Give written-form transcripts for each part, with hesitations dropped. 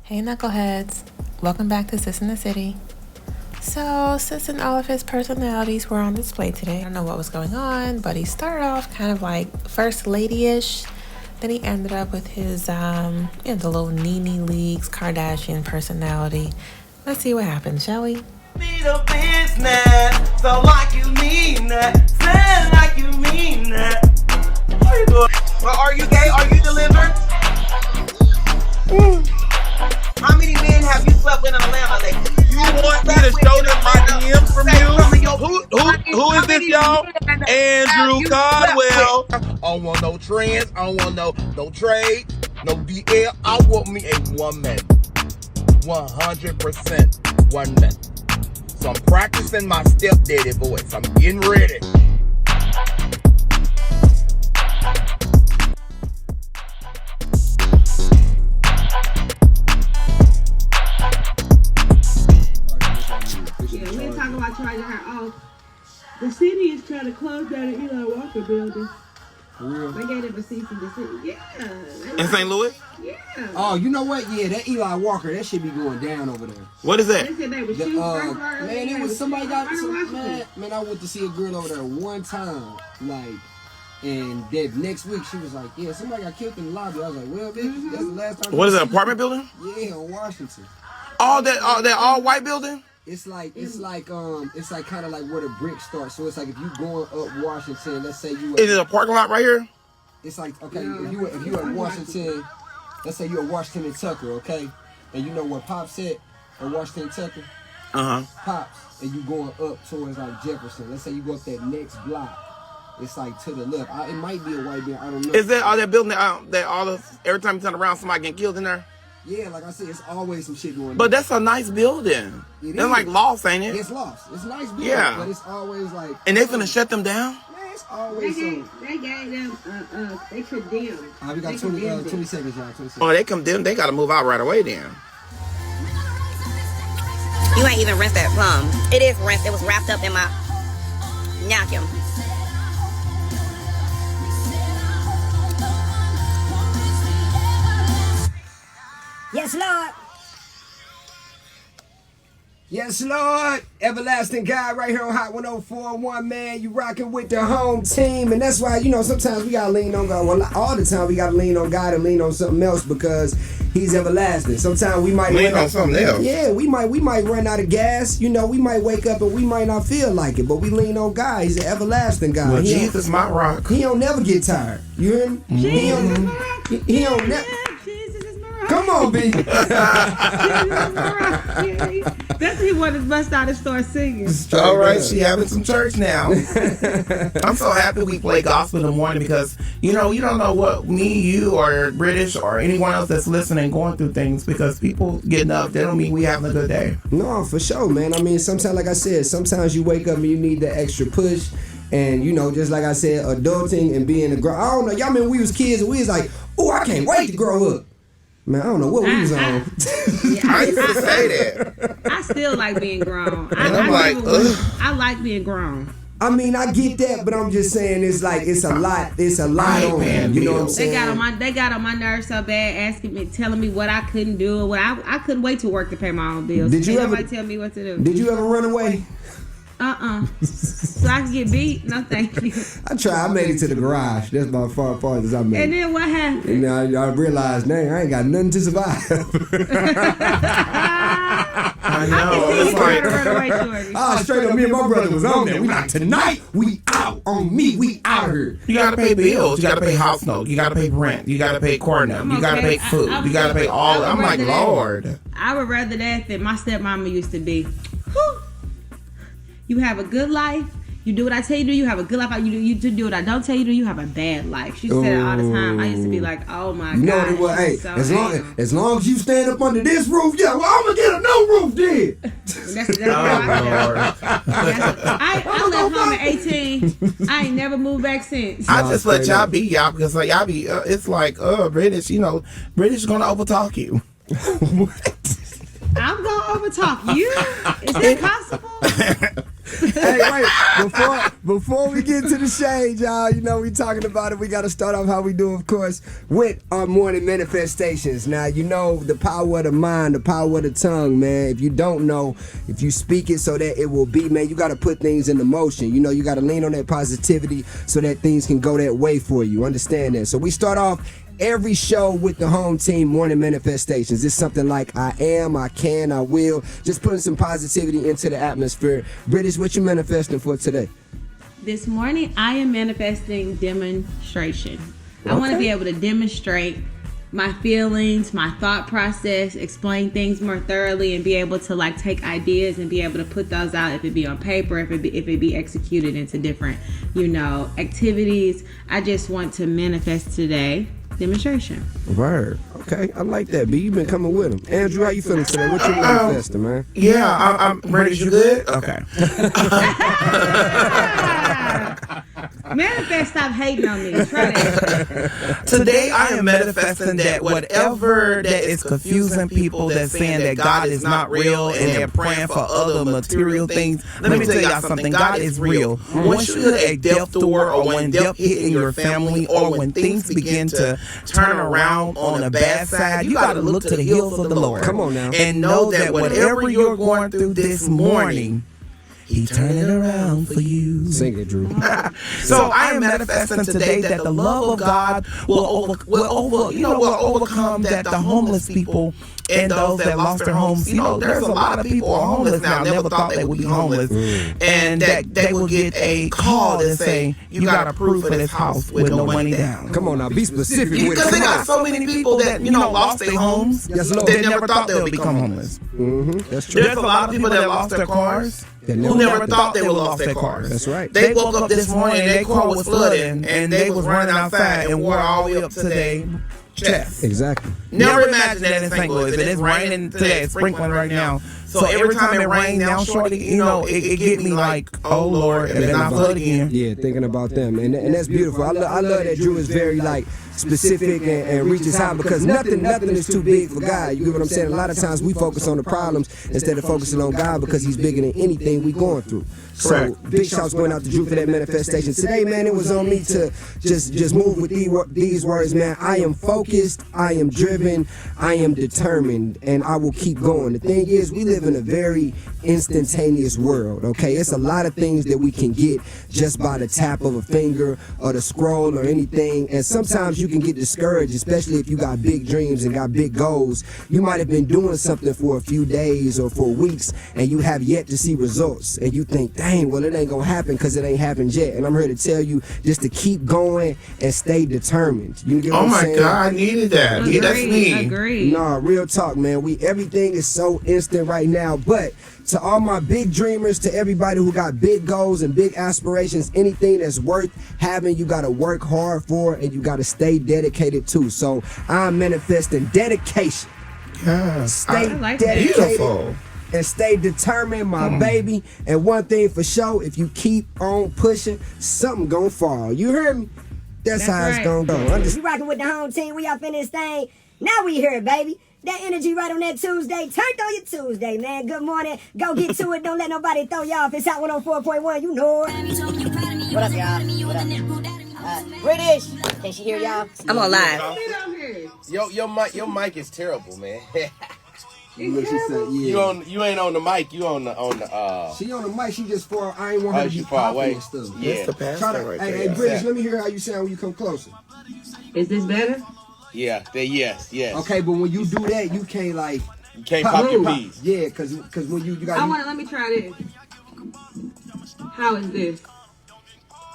Hey knuckleheads, welcome back to Sis in the City. So Sis and all of his personalities were on display today. I don't know what was going on, but he started off kind of like first lady-ish. Then he ended up with his the little Nene Leakes Kardashian personality. Let's see what happens, shall we? Be the business, so like you mean that, sound like you mean that. What you doing? Well, are you gay? Are you delivered? How many men have you slept with in Atlanta lately? You want me to show them my DMs from you? Who is this, y'all? Andrew Caldwell. I don't want no trends. I don't want no trade, no DL. I want me a woman. 100% one man. So I'm practicing my stepdaddy voice. I'm getting ready. The city is trying to close down the Eli Walker building. For real? They gave it a cease and desist. Yeah. In St. Louis? Yeah. Oh, you know what? Yeah, that Eli Walker, that should be going down over there. What is that? They said they were shooting man, it was somebody got some, man, I went to see a girl over there one time, and then next week she was like, yeah, somebody got killed in the lobby. I was like, well, bitch, that's the last time. What is it, an apartment building? Yeah, on Washington. That all white building? It's like kind of like where the brick starts. So it's like if you going up Washington, let's say you. Is it a parking lot right here? It's like, okay, if you at Washington, let's say you're at Washington and Tucker, okay, and you know where Pops at Washington and Tucker. Pops, and you going up towards like Jefferson. Let's say you go up that next block. It's like to the left. It might be a white building. I don't know. Is that all that building every time you turn around somebody getting killed in there? Yeah, like I said, it's always some shit going on. But that's a nice building. That's like lost, ain't it? It's lost. It's a nice building. Yeah. But it's always like. And they finna shut them down? Man, it's always they gave them, they condemned. We got 20 seconds, y'all. 20 seconds. Oh, they condemned. They gotta move out right away then. You ain't even rinsed that plum. It is rinsed. It was wrapped up in my napkin. Yes, Lord. Yes, Lord. Everlasting God right here on Hot 104.1, man. You rocking with the home team. And that's why, sometimes we got to lean on God. Well, all the time we got to lean on God and lean on something else because he's everlasting. Sometimes we might lean on something else. Yeah, we might run out of gas. We might wake up and we might not feel like it. But we lean on God. He's an everlasting God. Well, Jesus, my rock. He don't never get tired. You hear me? He don't never. Come on, B. That's what he wanted to bust out and start singing. All right, she having some church now. I'm so happy we play gospel in the morning because, you don't know what me, you, or British, or anyone else that's listening going through things because people getting up, that don't mean we having a good day. No, for sure, man. I mean, sometimes, like I said, sometimes you wake up and you need the extra push. And, just like I said, adulting and being a girl. I don't know. Y'all remember we was kids and we was like, oh, I can't wait to grow up. Man, I don't know what we was on. I used to say that. I still like being grown. I like being grown. I mean, I get that, but I'm just saying it's a lot. It's a lot on them. You know what I'm saying? They got on my nerves so bad, telling me what I couldn't do. I couldn't wait to work to pay my own bills. Did you ever tell me what to do? Did you ever run away? So I can get beat? No, thank you. I tried. I made it to the garage. That's about far as I made. And then what happened? And I realized, dang, I ain't got nothing to survive. I know. It's like, straight up, me and my brother was on there. We like, tonight, we out on me. We out of here. You gotta pay bills. You gotta pay house note. You gotta pay rent. You gotta pay car note. You gotta pay food. You gotta pay all. I'm like, Lord. I would rather that than my stepmama used to be. Whew. You have a good life. You do what I tell you to do. You have a good life. You do what I don't tell you to do. You have a bad life. She said it all the time. I used to be like, oh my God. What? Hey, so as long as you stand up under this roof, yeah, well, I'm gonna get a new roof then. That's I left home at 18. I ain't never moved back since. I just let y'all be y'all because y'all be. It's like British. British gonna overtalk you. What? I'm gonna overtalk you? Is that possible? Hey, wait, before we get to the shade, y'all, you know we talking about it. We got to start off how we do, of course, with our morning manifestations. Now, you know the power of the mind, the power of the tongue, man. If you don't know, if you speak it so that it will be, man, you got to put things into motion. You know, you got to lean on that positivity so that things can go that way for you. Understand that? So we start off every show with the home team morning manifestations. It's something like I am, I can, I will. Just putting some positivity into the atmosphere. British, what you manifesting for today? This morning, I am manifesting demonstration. I want to be able to demonstrate my feelings, my thought process, explain things more thoroughly, and be able to like take ideas and be able to put those out, if it be on paper, if it be executed into different, activities. I just want to manifest today. Demonstration. Word. Okay, I like that. B, you been coming with him. Andrew, how you feeling today? What you manifesting, man? Yeah, I'm ready. You good? Okay. Manifest, stop hating on me. Try that. Today I am manifesting that whatever that is confusing people that's saying that God is not real and they're praying for other material things. Let me tell y'all something. God is real. Once you hit a death door, or when death hit in your family, or when things begin to turn around on a bad side, you got to look to the hills of the Lord. Come on now. And know that whatever you're going through this morning, He turned it around for you. Sing it, Drew. So I am manifesting today that the love of God will overcome that the homeless people and those that lost their homes. There's a lot of people who are homeless now, never thought they would be homeless. And that they will get a call to say, you got to prove for this house with no money down. Come on now, be specific with it. Because they got so many people that, lost their homes. Yes, Lord. They never thought they would become homeless. That's true. There's a lot of people that lost their cars. Who never thought they would lost their cars. That's right. They woke up this morning and their car was flooding and they was running outside and water all the way up to their chest. Exactly. Never imagined that in St. Louis. It's raining today. It's sprinkling right now. So every time it rains now, Shorty, it get me like, oh Lord, it better not flood again. Yeah, thinking about them. And that's beautiful. I love that Drew is very specific and reaches high, because nothing is too big for God. You get what I'm saying? A lot of times we focus on the problems instead of focusing on God, because He's bigger than anything we going through. So big shouts going out to Drew for that manifestation. Today, man, it was on me to just move with these words, man. I am focused, I am driven, I am determined, and I will keep going. The thing is, we live in a very instantaneous world, okay? It's a lot of things that we can get just by the tap of a finger or the scroll or anything, and sometimes you can get discouraged, especially if you got big dreams and got big goals. You might have been doing something for a few days or for weeks, and you have yet to see results, and you think, dang, well, it ain't gonna happen because it ain't happened yet. And I'm here to tell you just to keep going and stay determined. You get what I'm saying? Oh my God, I needed that. Yeah, that's me. Agreed. Nah, real talk, man. Everything is so instant right now, but to all my big dreamers, to everybody who got big goals and big aspirations, anything that's worth having, you got to work hard for, and you got to stay dedicated to. So I'm manifesting dedication. Yes. Stay like dedicated. Beautiful. And stay determined, my baby. And one thing for sure, if you keep on pushing, something gonna fall. You heard me? That's how it's gonna go. We rocking with the home team. We up in this thing. Now we here, baby. That energy right on that Tuesday. Turned on your Tuesday, man. Good morning. Go get to it. Don't let nobody throw you off. It's Hot 104.1. You know it. What up, y'all? What up? British. Can she hear y'all? I'm on live. Your mic is terrible, man. Look, she said, yeah. You ain't on the mic. You on the. She on the mic. She just far. I ain't want her to be far away and stuff. Yeah. That's the pastor right there. Hey, British. Let me hear how you sound when you come closer. Is this better? Yeah. Yes. Okay, but when you do that, you can't You can't pop your peas. Yeah, because when you got. Let me try this. How is this?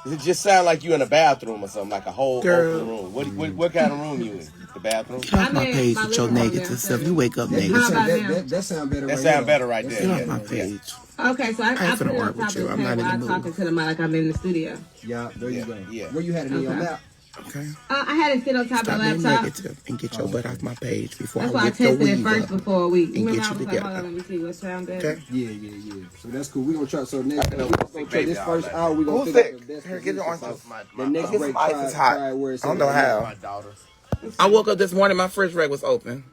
It just sound like you in a bathroom or something, like a whole Girl. open room. What kind of room you in? The bathroom? Get off my page with your negative stuff. You wake up negative. That sound better. That sound better right there. Get off Yeah. my page. Okay, so I ain't put finna it on work top with of you. the I'm not in table. the I'm mood. talking to the mic like I'm in the studio. Yeah, there you go. Yeah. Where you had it in your lap? Okay. I had it sit on top of Stop the being laptop. negative and get your butt off my page before That's I why I whip your tested it weave first up. before a week. and Remember get I you was like, together. hold on, let me see what sound better. Okay. Yeah. So that's cool. We're gonna try. So next, I know we're gonna try this first hour. We're gonna Who's figure out sick? the best. Here, get your orange juice. The next Get break, some ice. It's hot. try where it's I don't at. know how. My daughter. I woke up this morning, my fridge rack was open.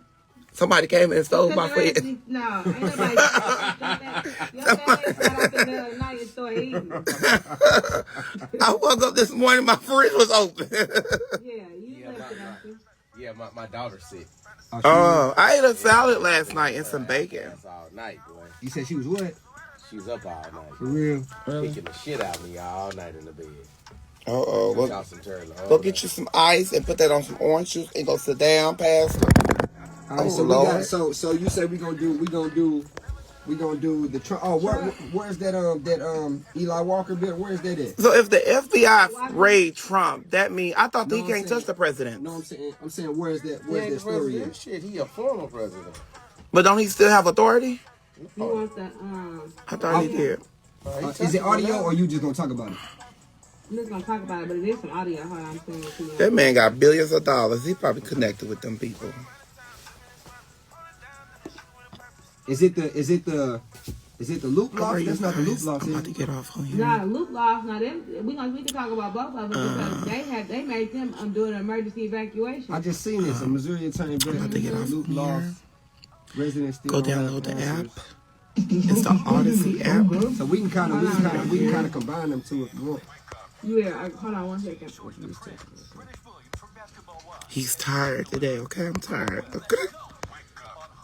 Somebody came in and stole my food. No, ain't nobody. Your ass got up in the night and started eating. I woke up this morning, my fridge was open. Yeah, you left it open. Yeah, my daughter's sick. I ate a salad last night and some bacon. All night, boy. You said she was what? She was up all night. For real? Kicking the shit out of me all night in the bed. Go get you some ice and put that on some orange juice and go sit down, Pastor. All right, so Lord. we got so you say we gonna do the Trump. Oh, where's that Eli Walker bill? Where's that at? So if the FBI raid Trump, that means I thought that he can't touch the president. No, I'm saying where's that story at? Shit, he a former president. But don't he still have authority? He wants to, I thought he did. Is it audio or you just gonna talk about it? I'm just gonna talk about it, but it is some audio. Hold on, I'm saying it to you. That man got billions of dollars. He probably connected with them people. Is it the loop lock? That's not the loop lock. I'm about to get off on you. Nah, the loop loss. Now them, we can talk about both of them because they made them do an emergency evacuation. I just seen this. A Missouri attorney about to get off loop from loss. here. Residents still Go download the app. It's the Odyssey app. So we can kind of combine them two if you want. Yeah, hold on 1 second. He's tired today. Okay, I'm tired. Okay.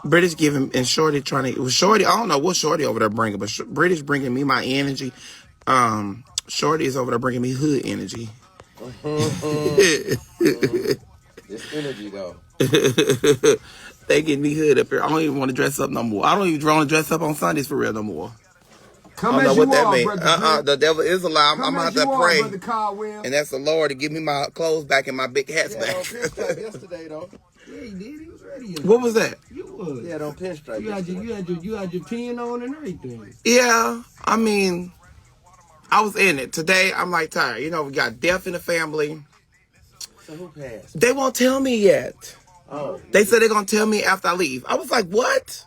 British giving and Shorty trying to. It was Shorty. I don't know what Shorty over there bringing, but British bringing me my energy. Shorty is over there bringing me hood energy. This energy though. They getting me hood up here. I don't even want to dress up no more. I don't even want to dress up on Sundays for real no more. Come I don't know as what you that are, means. brother. The devil is a lie. I'm gonna have to pray, Brother Caldwell. and that's the Lord to give me my clothes back and my big hats back. Yesterday though. Yeah, he did. He was ready. What was that? You was. Yeah, don't pinstripe. You had your pen on and everything. Yeah, I mean, I was in it. Today, I'm like tired. You know, we got death in the family. So who passed? They won't tell me yet. Oh. They said they're gonna tell me after I leave. I was like, what?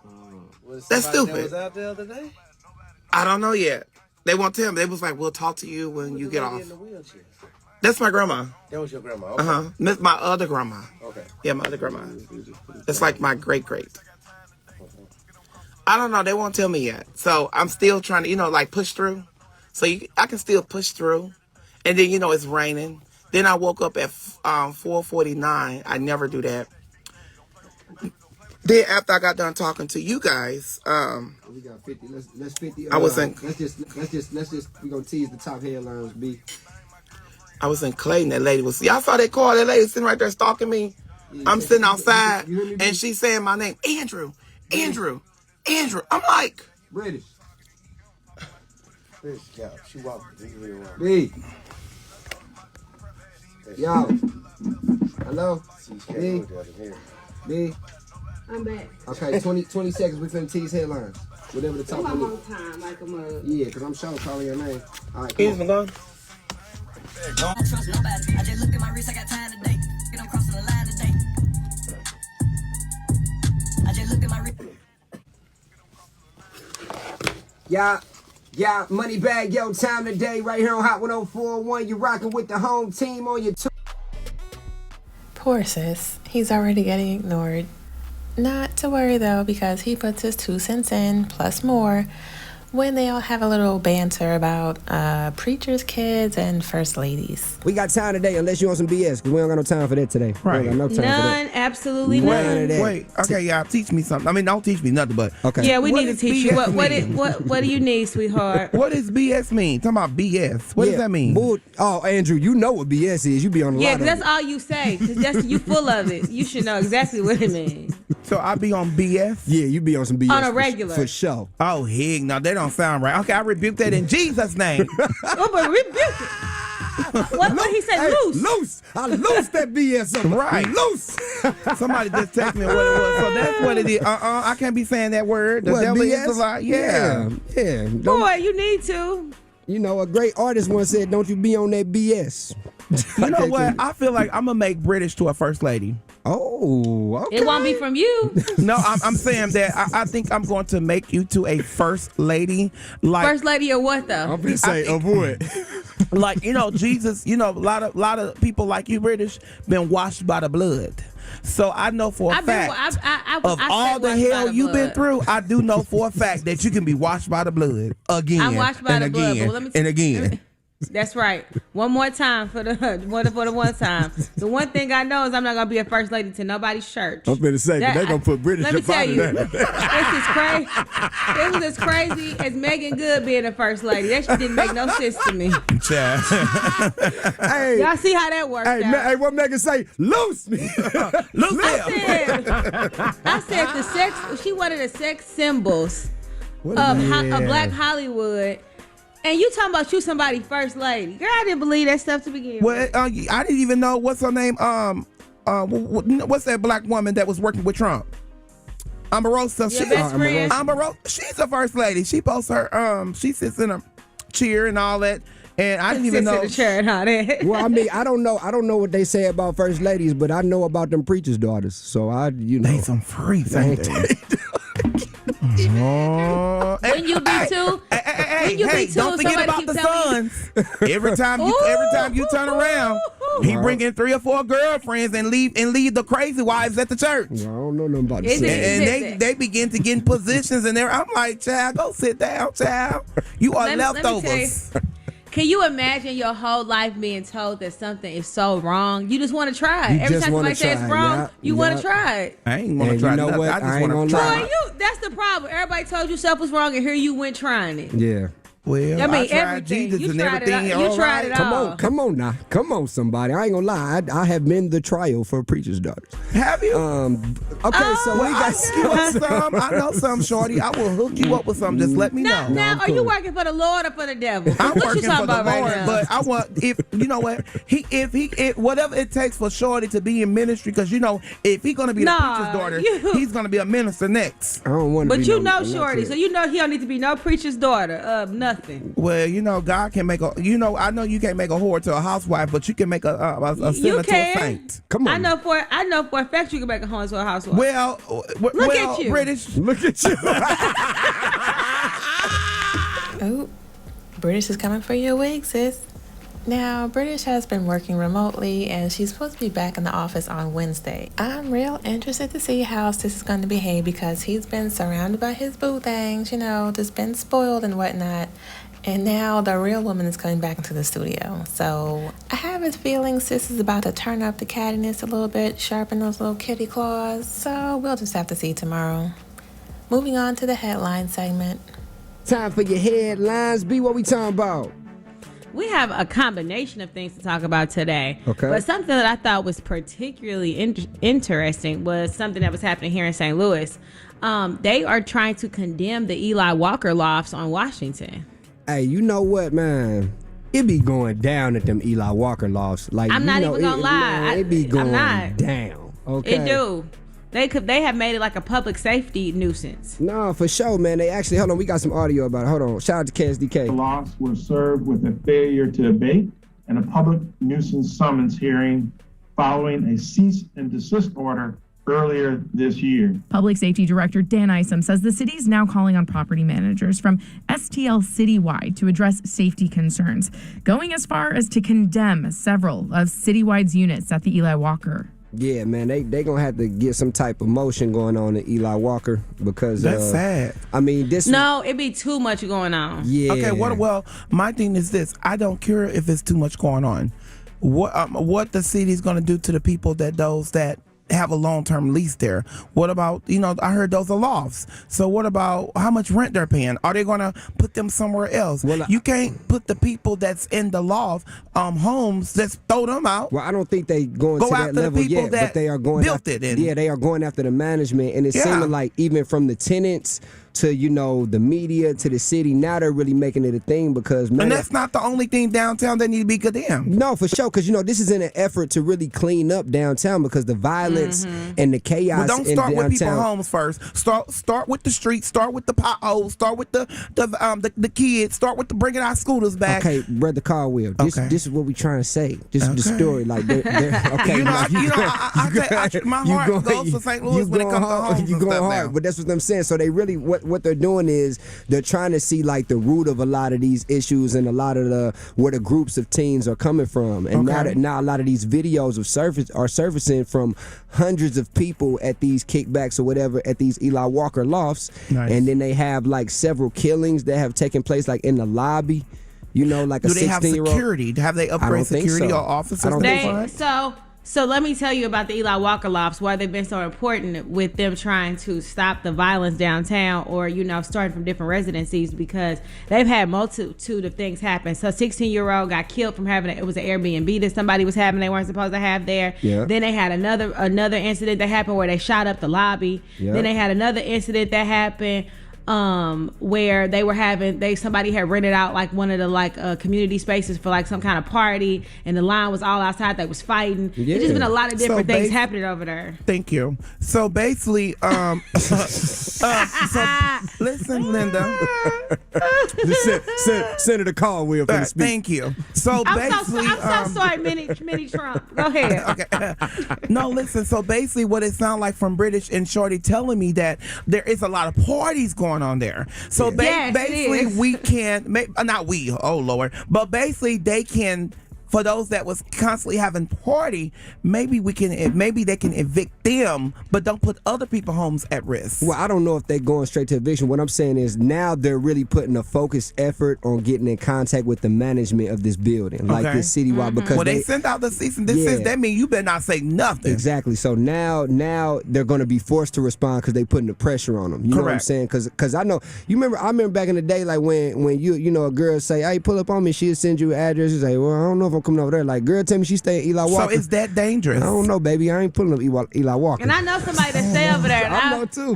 That's stupid. That was out the other day? I don't know yet. They won't tell me. They was like, we'll talk to you when you get off. In the wheelchair? That's my grandma. That was your grandma. Okay. That's my other grandma. Okay. Yeah, my other grandma. That's like my great. I don't know. They won't tell me yet. So I'm still trying to, like push through. So I can still push through. And then, it's raining. Then I woke up at 4:49. I never do that. Then after I got done talking to you guys, we got 50. Let's 50. I was in. Let's just. We gonna tease the top headlines. B. I was in Clayton. That lady was. Y'all saw that car? That lady sitting right there stalking me. Yeah, I'm sitting outside, and she's saying my name, Andrew. I'm like, British. Yeah, she walked. B. Yo. Hello. B. B. I'm back. Okay, 20 seconds. We finna tease headlines. Whatever the top. One more time, like a mug. Yeah, because I'm sure calling your name. All right, he's gone. Don't trust nobody. I just look at my wrist, I got time today. I'm crossing the line today. I just look at my wrist. Yeah, money bag, yo, time today, right here on Hot 104.1. You're rocking with the home team on your Poor Sis. He's already getting ignored. Not to worry though, because he puts his 2 cents in, plus more, when they all have a little banter about preachers' kids and first ladies. We got time today, unless you want some BS, because we don't got no time for that today. Right. We don't got no time for that. None, absolutely none. Wait, okay, y'all, teach me something. I mean, don't teach me nothing, but okay. Yeah, we what need to does teach you. BS What do you need, sweetheart? What does BS mean? Talking about BS. What does that mean? Oh, Andrew, you know what BS is. You be on a Yeah, lot of that's it. all you say. Cause that's you full of it. You should know exactly what it means. So I be on BS? Yeah, you be on some BS. On a regular. For sure. Oh, heck, no, they don't sound right. Okay, I rebuke that in Jesus' name. Oh, but rebuke it. What he said? Hey, Loose. Loose. I loose that BS up. Right. Loose. Somebody just text me what it was. So that's what it is. I can't be saying that word. The What, devil BS? is a lie. Yeah. Yeah. Boy, you need to. You know, a great artist once said, don't you be on that BS. You know what? I feel like I'm going to make British to a first lady. Oh, okay. It won't be from you. No, I'm saying that I think I'm going to make you to a first lady. Like, First lady or what though? I'm gonna say avoid. like, Jesus, a lot of people like you, British, been washed by the blood. So I know for a fact of I all the washed by hell the you've been blood. through, I do know for a fact that you can be washed by the blood again. I'm washed by and the blood, again but let me and again. That's right. One more time for the one time. The one thing I know is I'm not gonna be a first lady to nobody's church. I'm finna say, but they gonna put British Let me up tell out of you, that. it was as crazy as Megan Good being a first lady. That shit didn't make no sense to me. Child. Hey, Y'all see how that works out? hey, what Megan say? Loose me. Loose I said the sex. She wanted the sex symbols of Black Hollywood. And you talking about you somebody first lady. Girl, I didn't believe that stuff to begin with. Well, I didn't even know what's her name. What's that black woman that was working with Trump? Omarosa. Your best friend. Omarosa. She's the first lady. She posts her. She sits in a chair and all that. And I didn't even know. In the chair and all that. Well, I mean, I don't know what they say about first ladies, but I know about them preachers' daughters. So they some freaks, ain't they? When you be too, don't forget about the sons. Every time you turn around, he bringing 3 or 4 girlfriends and leave the crazy wives at the church. Well, I don't know nothing about the sons. And they begin to get in positions, and I'm like, child, go sit down, child. You are leftovers. Can you imagine your whole life being told that something is so wrong? You just want to try it. Every time somebody says it's wrong, you want to try it. I ain't want to try nothing. I just want to try it. That's the problem. Everybody told you stuff was wrong, and here you went trying it. Yeah. Well, I mean, tried everything. Jesus You and tried everything. it. You tried it all. Come on now. Come on, somebody. I ain't gonna lie. I have been the trial for preacher's daughters. Have you? Okay, so we got some. I know some, Shorty. I will hook you up with some. Just let me know. Now, are you working for the Lord or for the devil? I'm what working you talking for the about Lord, right now? but I want if whatever it takes for Shorty to be in ministry, because if he's gonna be the preacher's daughter, he's gonna be a minister next. I don't want to. But you know Shorty, so you know he don't need to be no preacher's daughter. Nothing. Well, God can make I know you can't make a whore to a housewife, but you can make a sinner to a saint. Come on. I know for a fact you can make a whore to a housewife. Well, look at you. British. Look at you. Oh, British is coming for your wig, sis. Now, British has been working remotely, and she's supposed to be back in the office on Wednesday. I'm real interested to see how Sis is going to behave, because he's been surrounded by his boo things, just been spoiled and whatnot. And now the real woman is coming back into the studio. So I have a feeling Sis is about to turn up the cattiness a little bit, sharpen those little kitty claws. So we'll just have to see tomorrow. Moving on to the headline segment. Time for your headlines. B, what we talking about? We have a combination of things to talk about today. Okay. But something that I thought was particularly interesting was something that was happening here in St. Louis. They are trying to condemn the Eli Walker lofts on Washington. Hey, you know what, man? It be going down at them Eli Walker lofts. Like, I'm not even gonna lie. Man, it be going I'm not. down. Okay. It do. They have made it like a public safety nuisance. No, for sure, man. They actually, hold on, we got some audio about it. Hold on. Shout out to KSDK. The lofts were served with a failure to abate and a public nuisance summons hearing following a cease and desist order earlier this year. Public Safety Director Dan Isom says the city is now calling on property managers from STL citywide to address safety concerns, going as far as to condemn several of citywide's units at the Eli Walker. Yeah, man, they gonna have to get some type of motion going on in Eli Walker, because that's sad. I mean, it'd be too much going on. Yeah. Okay. Well, my thing is this: I don't care if it's too much going on. What the city's gonna do to the people that have a long-term lease there? What about, I heard those are lofts. So what about how much rent they're paying? Are they going to put them somewhere else? Well, you can't put the people that's in the loft homes, just throw them out. Well, I don't think they going to that level yet, but they are going built it. Yeah, they are going after the management, and it's seeming like even from the tenants to the media to the city, now they're really making it a thing, because man, and that's not the only thing downtown that need to be condemned. No, for sure, because this is in an effort to really clean up downtown, because the violence and the chaos. Well, don't start with people's downtown. homes first. Start with the streets. Start with the potholes. Start with the kids. Start with the bringing our scooters back. Okay, Brother Caldwell. This is what we trying to say. This is the story. Like, okay, my heart goes to St. Louis when it comes to homes. You and going stuff hard, now. but that's what I'm saying. So they really what what they're doing is they're trying to see like the root of a lot of these issues and a lot of where the groups of teens are coming from. And now a lot of these videos are surfacing from hundreds of people at these kickbacks or whatever at these Eli Walker lofts. Nice. And then they have like several killings that have taken place like in the lobby. You know, like a 16-year-old. Do they have security? Have they upgraded security or officers? I don't think so. So let me tell you about the Eli Walker lofts, why they've been so important with them trying to stop the violence downtown or, you know, starting from different residencies, because they've had multitude of things happen. So 16-year-old got killed from having it was an Airbnb that somebody was having they weren't supposed to have there. Yeah. Then they had another incident that happened where they shot up the lobby. Yeah. Then they had another incident that happened where they were somebody had rented out like one of the community spaces for like some kind of party, and the line was all outside. They was fighting. Yeah. It's just been a lot of different things happening over there. Thank you. So basically, listen, Linda. Senator Caldwell for the speech. Thank you. So basically, I'm so sorry, Mini Trump. Go ahead. Okay. No, listen. So basically, what it sounds like from British and Shorty telling me that there is a lot of parties going on there. So basically we can, not we, oh Lord, but basically they can, for those that was constantly having party, maybe they can evict them, but don't put other people's homes at risk. Well, I don't know if they're going straight to eviction. What I'm saying is now they're really putting a focused effort on getting in contact with the management of this building, like this citywide. Because they sent out the cease and desist. That means you better not say nothing. Exactly. So now they're going to be forced to respond because they're putting the pressure on them. You know what I'm saying? Because I know I remember back in the day, like when you know a girl say, "Hey, pull up on me," she'll send you an address. You say, "Well, I don't know if I'm coming over there." Like, girl, tell me she stay at Eli Walker. So is that dangerous? I don't know, baby. I ain't pulling up Eli Walker. And I know somebody that stay over there. And I know too.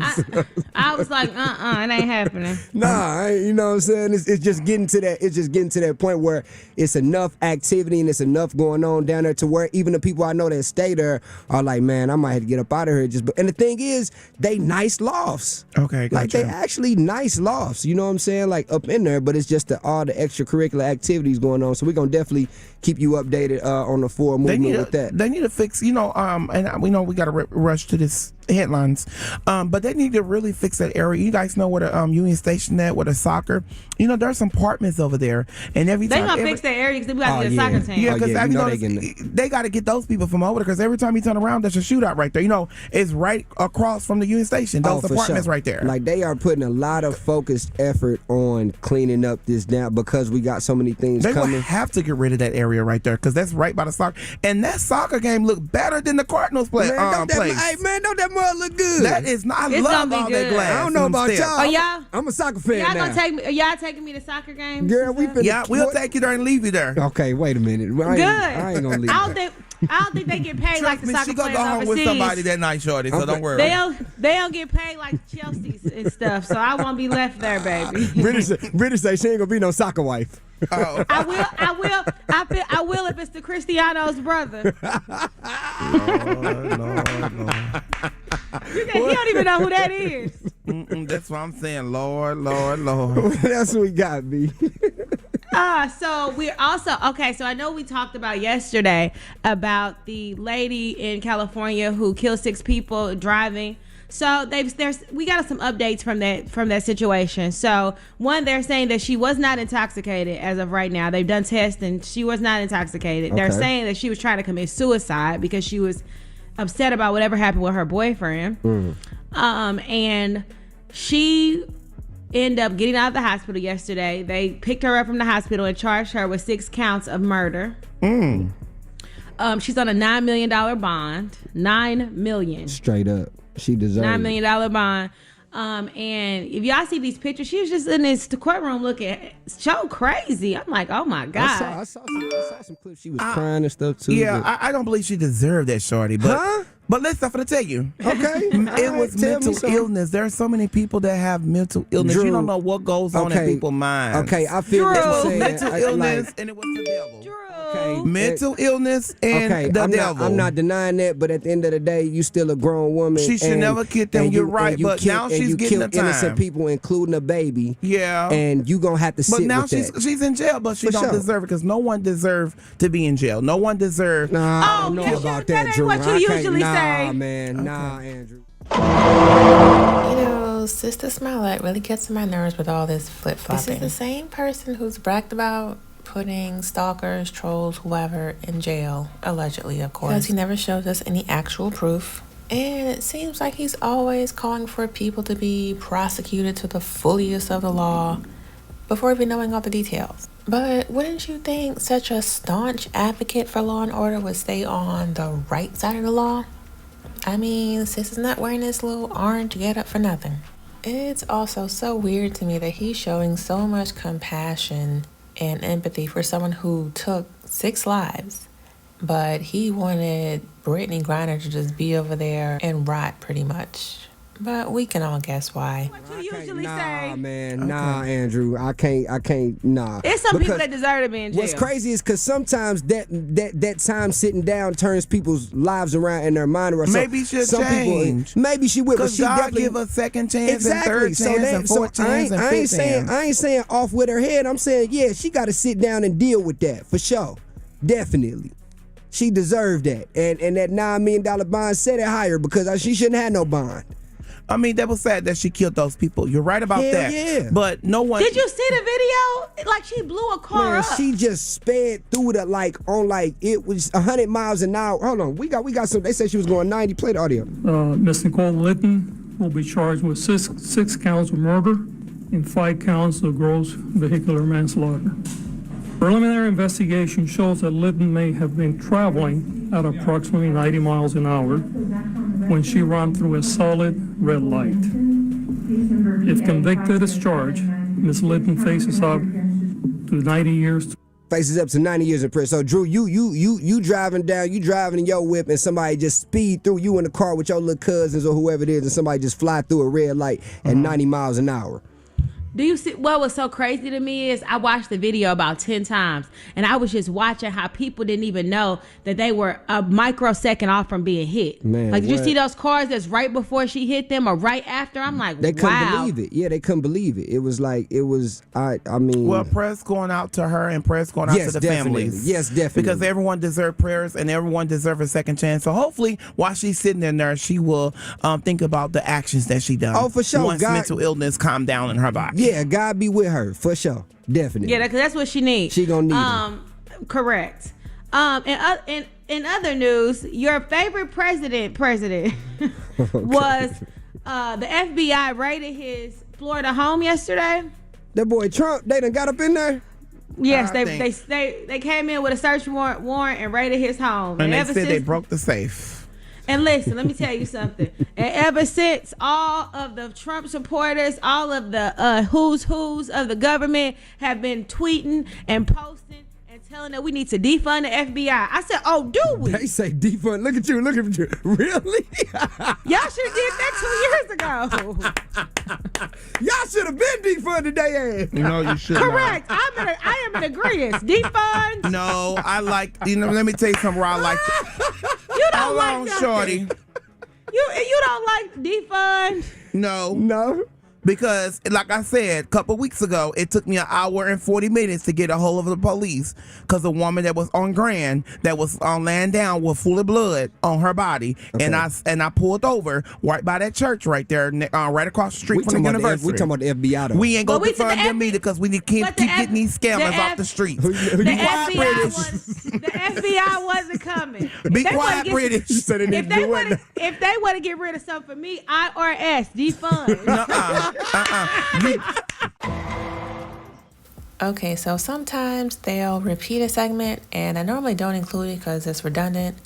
I was like, it ain't happening. Nah, you know what I'm saying? It's just getting to that. It's just getting to that point where it's enough activity and it's enough going on down there to where even the people I know that stay there are like, man, I might have to get up out of here. And the thing is, they nice lofts. Okay, gotcha. Like they actually nice lofts. You know what I'm saying? Like up in there, but it's just all the extracurricular activities going on. So we're gonna definitely keep you updated on the forward movement with that. They need to fix, and we know we got to rush to this headlines, but they need to really fix that area. You guys know where the Union Station at, where the soccer, there's some apartments over there, and every time they gonna fix that area because we got to get a soccer team. Yeah, because they got to get those people from over there, because every time you turn around, there's a shootout right there. It's right across from the Union Station. Those apartments right there. Like they are putting a lot of focused effort on cleaning up this down because we got so many things coming. They will have to get rid of that area right there because that's right by the soccer, and that soccer game looked better than the Cardinals place. Hey man, don't that mud look good? That is not. I love all that glass. I don't know about y'all. Y'all? I'm a soccer fan y'all now. Gonna take me? Y'all taking me to soccer games? Girl, we'll take you there and leave you there. Okay, wait a minute. I ain't gonna leave. I don't think they get paid like the soccer players overseas. She gonna go home with somebody that night, Shorty, so don't worry. They don't get paid like Chelsea and stuff, so I won't be left there, baby. British say she ain't gonna be no soccer wife. Oh. I will if it's the Cristiano's brother. Lord. He don't even know who that is. That's what I'm saying. Lord. That's what we got, B. So we're also so I know we talked about yesterday about the lady in California who killed 6 people driving. So we got some updates from that situation. So one, they're saying that she was not intoxicated as of right now. They've done tests and she was not intoxicated. Okay. They're saying that she was trying to commit suicide because she was upset about whatever happened with her boyfriend. And she ended up getting out of the hospital yesterday. They picked her up from the hospital and charged her with 6 counts of murder. She's on a $9 million bond. $9 million. Straight up. She deserves $9 million bond. And if y'all see these pictures, she was just in this courtroom looking so crazy. I'm like, oh my God. I saw some clips. She was crying and stuff too. Yeah, I don't believe she deserved that, Shorty. But listen, I'm going to tell you. Okay. It was mental illness. There are so many people that have mental illness. Drew. You don't know what goes on in people's minds. Okay, I feel what you're saying. Mental illness and it was the devil. Drew. Okay. Mental illness and the devil. I'm not denying that, but at the end of the day, you still a grown woman. She should never get them. You're right, but now she's getting the time. Innocent people, including a baby. Yeah. And you gonna have to sit with that. But now she's in jail, but she don't deserve it because no one deserves to be in jail. No one deserves. Nah, I don't know about that, Drew. What you usually say. Nah, man. Okay. Nah, Andrew. know, Sister Smollett really gets on my nerves with all this flip-flopping. This is the same person who's bragged about putting stalkers, trolls, whoever in jail, allegedly, of course, because he never shows us any actual proof. And it seems like he's always calling for people to be prosecuted to the fullest of the law before even knowing all the details. But wouldn't you think such a staunch advocate for law and order would stay on the right side of the law? I mean, Sis is not wearing this little orange getup for nothing. It's also so weird to me that he's showing so much compassion and empathy for someone who took 6 lives, but he wanted Brittany Griner to just be over there and rot pretty much. But we can all guess why. What you usually say? Nah, man. Nah, Andrew. I can't, nah. It's some people that deserve to be in jail. What's crazy is because sometimes that time sitting down turns people's lives around in their mind. Maybe she'll change. Maybe she will, but Because she God definitely give a second chance exactly. and third chance and fourth chance and fifth chance. I ain't saying off with her head. I'm saying, yeah, she got to sit down and deal with that, for sure. Definitely. She deserved that. And that $9 million bond set it higher because she shouldn't have no bond. I mean, that was sad that she killed those people. You're right about that. Yeah. But no one. Did you see the video? Like she blew a car up. She just sped through the it was 100 miles an hour. Hold on, we got some. They said she was going 90. Play the audio. Miss Nicole Litton will be charged with six counts of murder and 5 counts of gross vehicular manslaughter. Preliminary investigation shows that Litton may have been traveling at approximately 90 miles an hour when she ran through a solid red light. If convicted as charged, Ms. Litton faces up to 90 years. Faces up to 90 years in prison. So Drew, you driving in your whip and somebody just speed through you in the car with your little cousins or whoever it is, and somebody just fly through a red light at 90 miles an hour. Do you see what was so crazy to me is I watched the video about 10 times and I was just watching how people didn't even know that they were a microsecond off from being hit. Man, like, did you see those cars that's right before she hit them or right after? I'm like, they couldn't wow. believe it. Yeah, they couldn't believe it. It was I mean. Well, prayers going out to her and prayers going out to the families. Yes, definitely. Because everyone deserves prayers and everyone deserves a second chance. So hopefully while she's sitting in there, she will think about the actions that she done. Oh, for sure. Once mental illness calm down in her body. Yeah, God be with her, for sure. Definitely. Yeah, because that's what she needs. She gonna need correct. In other news, your favorite president Okay. was the FBI raided his Florida home yesterday. That boy Trump, they done got up in there? Yes, they came in with a search warrant and raided his home. And they said they broke the safe. And listen, let me tell you something. And ever since, all of the Trump supporters, all of the who's of the government have been tweeting and posting and telling that we need to defund the FBI. I said, oh, do we? They say defund. Look at you. Really? Y'all should have did that 2 years ago. Y'all should have been defunded their ass. No, you should Correct. I am in agreement. Defund. No, I like, let me tell you something where I like You don't Hold like on, nothing. Shorty. You don't like defund? No. Because, like I said, a couple weeks ago, it took me an hour and 40 minutes to get a hold of the police because a woman that was on Grand that was laying down with full of blood on her body, okay. and I pulled over right by that church right there, right across the street from the university. We talking about the FBI though. We ain't gonna defund them either because we keep getting these scammers off the streets. The FBI wasn't coming. Be quiet, British. If they want to get rid of something for me, IRS defund. Okay, so sometimes they'll repeat a segment, and I normally don't include it because it's redundant,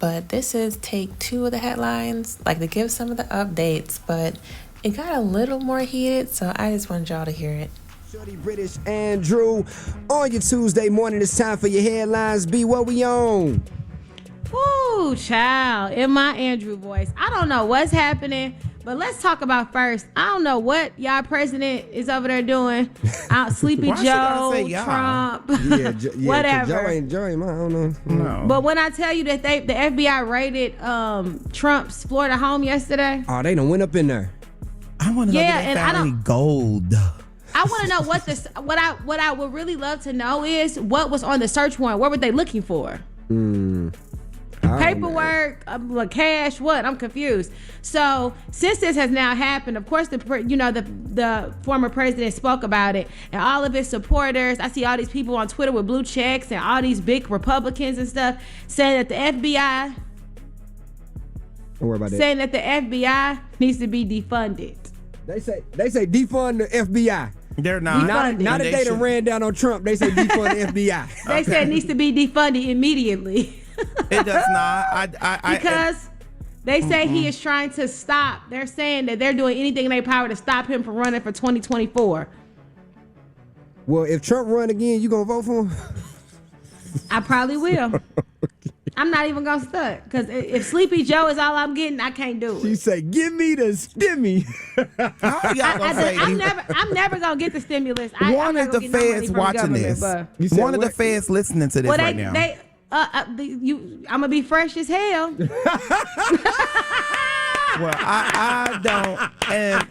but this is take 2 of the headlines, like to give some of the updates, but it got a little more heated, so I just wanted y'all to hear it. Shorty, British, and Drew, on your Tuesday morning, it's time for your headlines. B, what we on? Woo, child, in my Andrew voice. I don't know what's happening. But let's talk about first. I don't know what y'all president is over there doing. Sleepy Joe, Trump, whatever. Joe ain't mine. I don't know. No. But when I tell you that the FBI raided Trump's Florida home yesterday. Oh, they done went up in there. I want to know if they found any gold. I want to know what I would really love to know is what was on the search warrant. What were they looking for? I Paperwork, cash, what? I'm confused. So since this has now happened, of course, the former president spoke about it, and all of his supporters. I see all these people on Twitter with blue checks and all these big Republicans and stuff saying that the FBI. Don't worry about that. Saying that the FBI needs to be defunded. They say defund the FBI. They're not. Not that they done ran down on Trump. They say defund the FBI. They said it needs to be defunded immediately. It does not. Because they say he is trying to stop. They're saying that they're doing anything in their power to stop him from running for 2024. Well, if Trump run again, you gonna vote for him? I probably will. I'm not even gonna stuck, because if Sleepy Joe is all I'm getting, I can't do it. She say, "Give me the stimmy." I'm never gonna get the stimulus. One of the feds watching this. One of the feds listening to this right now. I'm gonna be fresh as hell. Well, I don't, and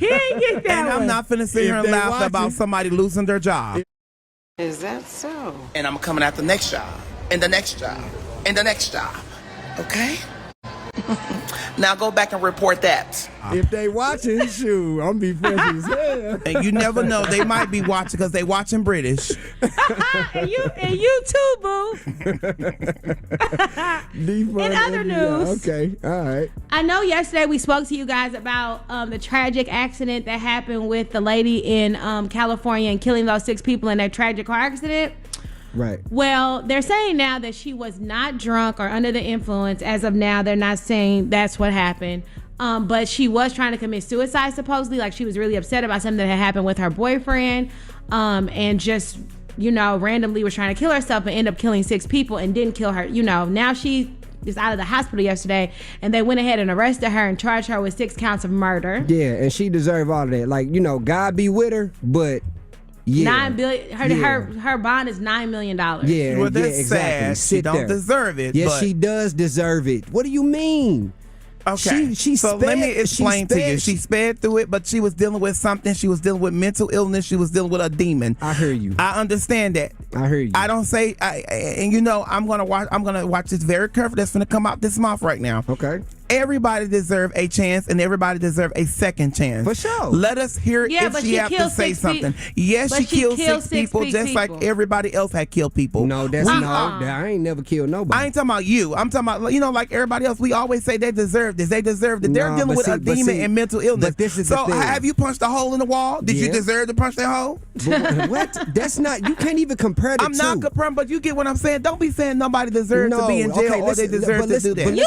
he ain't get that. And I'm not finna sit here and laugh about somebody losing their job. Is that so? And I'm coming at the next job, and the next job, and the next job. Okay? Now go back and report that. If they watching, shoot, I'm be fresh as hell. And you never know, they might be watching because they watching British. and you too, boo. In other news, okay, all right. I know yesterday we spoke to you guys about the tragic accident that happened with the lady in California and killing those 6 people in that tragic car accident. Right. Well, they're saying now that she was not drunk or under the influence. As of now, they're not saying that's what happened. But she was trying to commit suicide, supposedly. Like, she was really upset about something that had happened with her boyfriend. And just, randomly was trying to kill herself and ended up killing 6 people and didn't kill her. Now she is out of the hospital yesterday, and they went ahead and arrested her and charged her with 6 counts of murder. Yeah, and she deserved all of that. Like, God be with her, but... Yeah. $9 billion. Her bond is $9 million. Yeah, well, that's exactly. sad. She don't deserve it. Yes, she does deserve it. What do you mean? Okay. Let me explain to you. She sped through it, but she was dealing with something. She was dealing with mental illness. She was dealing with a demon. I hear you. I understand that. I hear you. I don't say. I'm gonna watch this very carefully. That's gonna come out this month right now. Okay. Everybody deserves a chance, and everybody deserves a second chance. For sure. Let us hear if she have to say something. Yes, she killed 6 people, just like everybody else had killed people. No, that's I ain't never killed nobody. I ain't talking about you. I'm talking about, like everybody else. We always say they deserve this. They deserve that. They're dealing with a demon and mental illness. But this is so the thing. have you punched a hole in the wall? Did you deserve to punch that hole? What? That's not. You can't even compare the I'm two. not comparing, but you get what I'm saying. Don't be saying nobody deserves to be in jail or they deserve to do that. You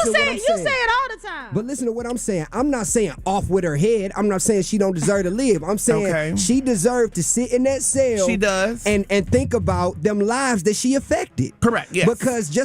say it all the time. But listen to what I'm saying. I'm not saying off with her head. I'm not saying she don't deserve to live. I'm saying she deserved to sit in that cell. She does. And think about them lives that she affected. Correct, yes.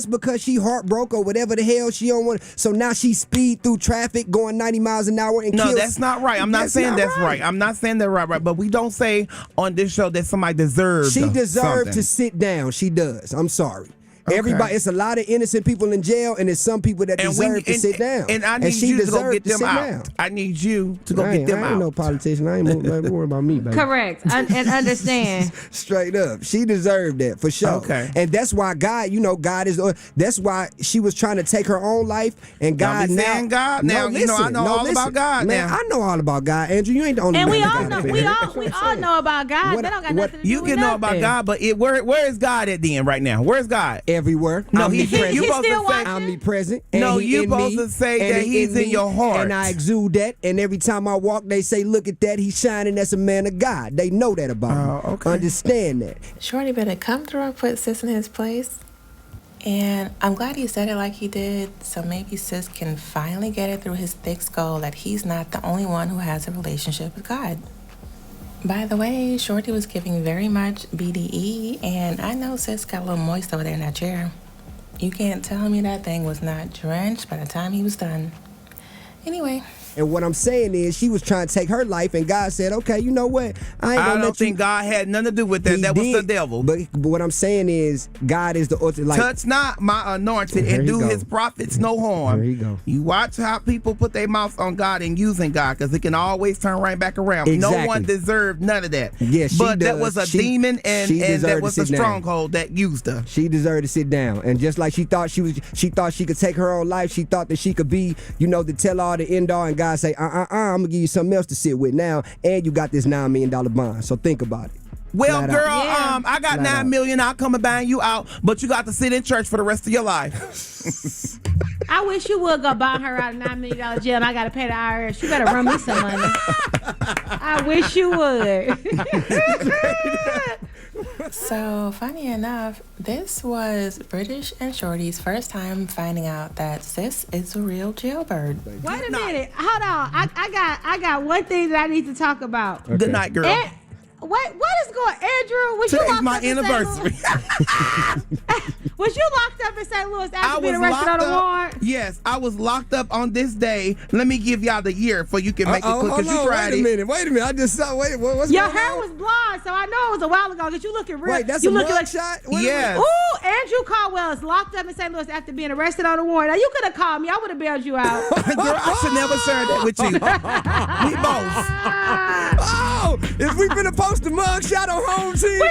Because she heartbroke or whatever the hell she don't want. So now she speed through traffic going 90 miles an hour and kills. No, that's not right. I'm not saying that's right. I'm not saying that right. But we don't say on this show that somebody deserves She deserved something. to sit down. She does. I'm sorry. Everybody, it's a lot of innocent people in jail, and it's some people that deserve to sit down. And I need you to go get them out. I need you to go get them out. I ain't no politician. I ain't worried about me, baby. Correct. And understand. Straight up. She deserved that for sure. Okay. And that's why God, God is, that's why she was trying to take her own life, and God now. Saying God now. I know all about God man, now. I know all about God, Andrew. You ain't the only and man. And we all know about God. That don't got nothing to do you with can know about God, but where is God at the end right now? Where's God? Everywhere. No, he's still watching. Omnipresent. No, you're supposed to say that he's in your heart. And I exude that. And every time I walk, they say, look at that. He's shining as a man of God. They know that about me. Okay. Understand that. Shorty better come through and put Sis in his place. And I'm glad he said it like he did. So maybe Sis can finally get it through his thick skull that he's not the only one who has a relationship with God. By the way, Shorty was giving very much BDE. And I know Sis got a little moist over there in that chair. You can't tell me that thing was not drenched by the time he was done. Anyway, And what I'm saying is she was trying to take her life, and God said, okay, you know what? I don't think God had nothing to do with that. That was the devil. But what I'm saying is God is the ultimate. Like, touch not my anointed and do his prophets no harm. There you go. You watch how people put their mouth on God and using God, because it can always turn right back around. Exactly. No one deserved none of that. Yeah, but that was a demon, and that was a stronghold that used her. She deserved to sit down. And just like she thought she could take her own life, she thought that she could be, the tell all, the end all, and God say, I'm gonna give you something else to sit with now, and you got this $9 million bond. So think about it. Well, Flat girl, out. I got $9 million. I'll come and buying you out, but you got to sit in church for the rest of your life. I wish you would go buy her out of $9 million jail, and I got to pay the IRS. You better run me some money. I wish you would. So, funny enough, this was British and Shorty's first time finding out that Sis is a real jailbird. Wait a minute. Hold on. I got one thing that I need to talk about. Okay. Good night, girl. What is going, Andrew? Was Today's you locked my up in anniversary. Was you locked up in St. Louis after being arrested on a warrant? Yes, I was locked up on this day. Let me give y'all the year for you can make it quick, because you tried it. Wait a minute. I just saw. What's your going hair on? was blonde, so I know it was a while ago. Cause you looking real. Wait, that's you a looking mug like shot? Yes. Ooh, Andrew Caldwell is locked up in St. Louis after being arrested on a warrant. Now you could have called me. I would have bailed you out. Girl, I should never share that with you. We both. Oh, if we finna post the mug shot on home team,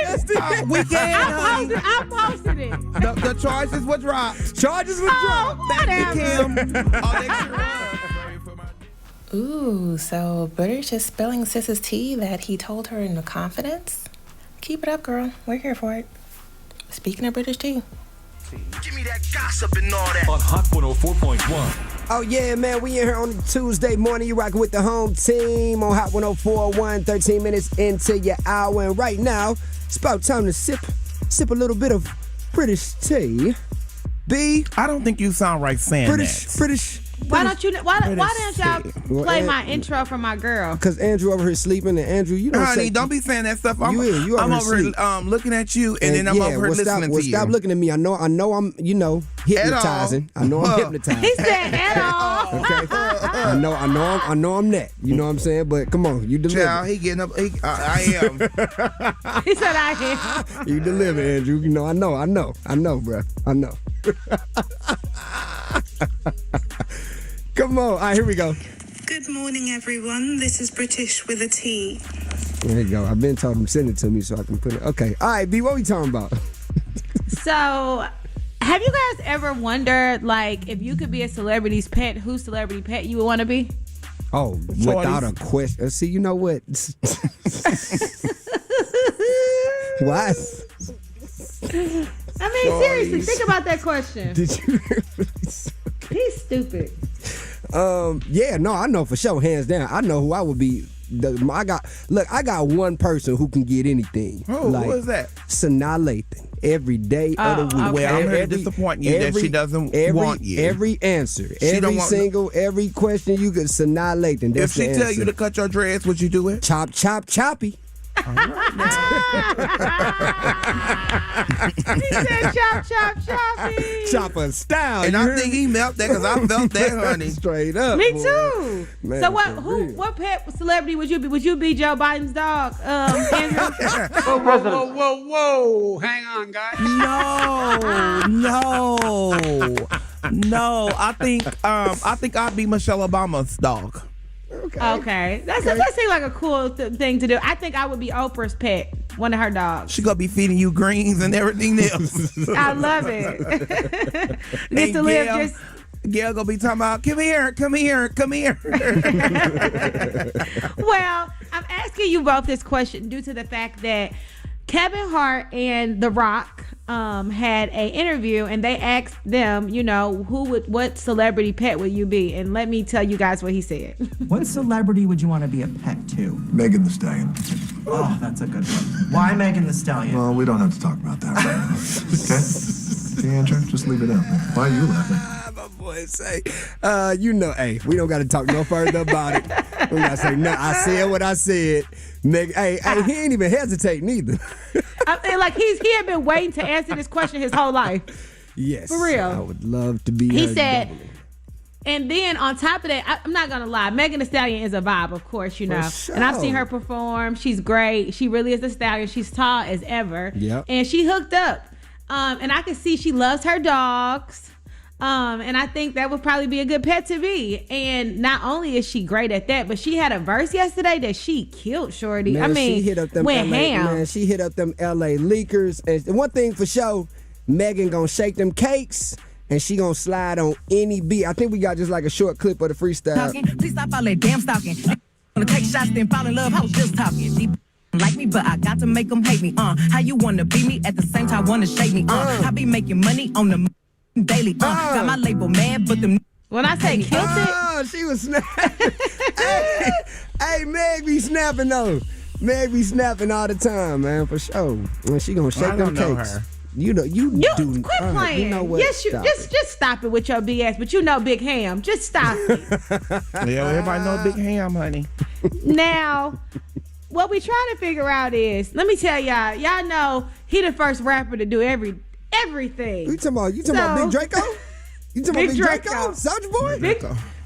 we can. I posted it. The charges were dropped. Charges were dropped. Thank you, Kim. Ooh, so British is spilling Sis's tea that he told her in confidence? Keep it up, girl. We're here for it. Speaking of British tea. Give me that gossip and all that. On Hot 104.1. Oh, yeah, man. We in here on a Tuesday morning. You rocking with the home team on Hot 104.1, 13 minutes into your hour. And right now, it's about time to sip a little bit of British tea. B, I don't think you sound right saying British. Why don't y'all play my intro for my girl? Because Andrew over here sleeping, and Andrew, you don't honey, don't be saying that stuff. I'm over here looking at you, and then I'm over here listening to you. Stop looking at me. I know I'm hypnotizing. I know I'm hypnotizing. He said at all. Okay. I know I'm that. You know what I'm saying? But come on, you deliver. Child, he getting up. I am. He said I am. You deliver, Andrew. I know, bro. I know. Come on. All right, here we go. Good morning, everyone. This is British with a T. There you go. I've been told him to send it to me so I can put it. Okay. All right, B, what we talking about? So, have you guys ever wondered, like, if you could be a celebrity's pet, whose celebrity pet you would want to be? Oh, without a question. See, you know what? What? I mean, seriously, think about that question. Did you? He's stupid. Yeah, no, I know for sure, hands down. I know who I would be. I got one person who can get anything. Oh, who is that? Sanaa Lathan. Every day of the week. Okay. Well, I'm here to disappoint you that she doesn't want you. Every answer, every question you get, Sanaa Lathan. If she tell you to cut your dreads, would you do it? Chop, chop, choppy. He said chop, chop, choppy. Chopper style. And I think he felt that because I felt that, honey. Straight up. Me boy. too. Man, so what pet celebrity would you be? Would you be Joe Biden's dog, Andrew? Whoa. Hang on, guys. No. I think I'd be Michelle Obama's dog. Okay. That seems like a cool thing to do. I think I would be Oprah's pet, one of her dogs. She gonna be feeding you greens and everything else. I love it. Get to live just. Gail gonna be talking about, come here. Well, I'm asking you both this question due to the fact that Kevin Hart and The Rock had an interview, and they asked them, what celebrity pet would you be? And let me tell you guys what he said. What celebrity would you want to be a pet to? Megan Thee Stallion. Oh, that's a good one. Why Megan Thee Stallion? Well, we don't have to talk about that right now. Okay? Okay, Andrew, just leave it out. Why are you laughing? My boy say, hey, we don't got to talk no further about it. We got to say, no, I said what I said. Nigga, hey, he ain't even hesitate neither. I mean, like he had been waiting to answer this question his whole life. Yes. For real. I would love to be He said, And then on top of that, I'm not gonna lie, Megan Thee Stallion is a vibe, of course, you know. Sure. And I've seen her perform. She's great. She really is a stallion. She's tall as ever. Yep. And she hooked up. And I can see she loves her dogs. And I think that would probably be a good pet to be. And not only is she great at that, but she had a verse yesterday that she killed, Shorty. Man, I mean, she hit up them went LA, ham. Man, she hit up them LA leakers. And one thing for sure, Megan gonna shake them cakes. And she gonna slide on any beat. I think we got just like a short clip of the freestyle. Talking, please stop all that damn stalking. Wanna take shots, then fall in love. I was just talking. Deep like me, but I got to make them hate me. How you wanna be me at the same time wanna shake me? I be making money on the daily. Got my label mad, but them. When I say killed it, oh, she was snapping. hey, Meg be snapping though. Meg be snapping all the time, man, for sure. When she gonna shake them cakes. Her. You do. Quit playing. You know what? Yes, just stop it with your BS. But you know Big Ham. Just stop it. Yeah, everybody know Big Ham, honey. Now, what we trying to figure out is, let me tell y'all know he the first rapper to do everything. You talking about Big Draco? You talking about Big Draco? Soulja Boy?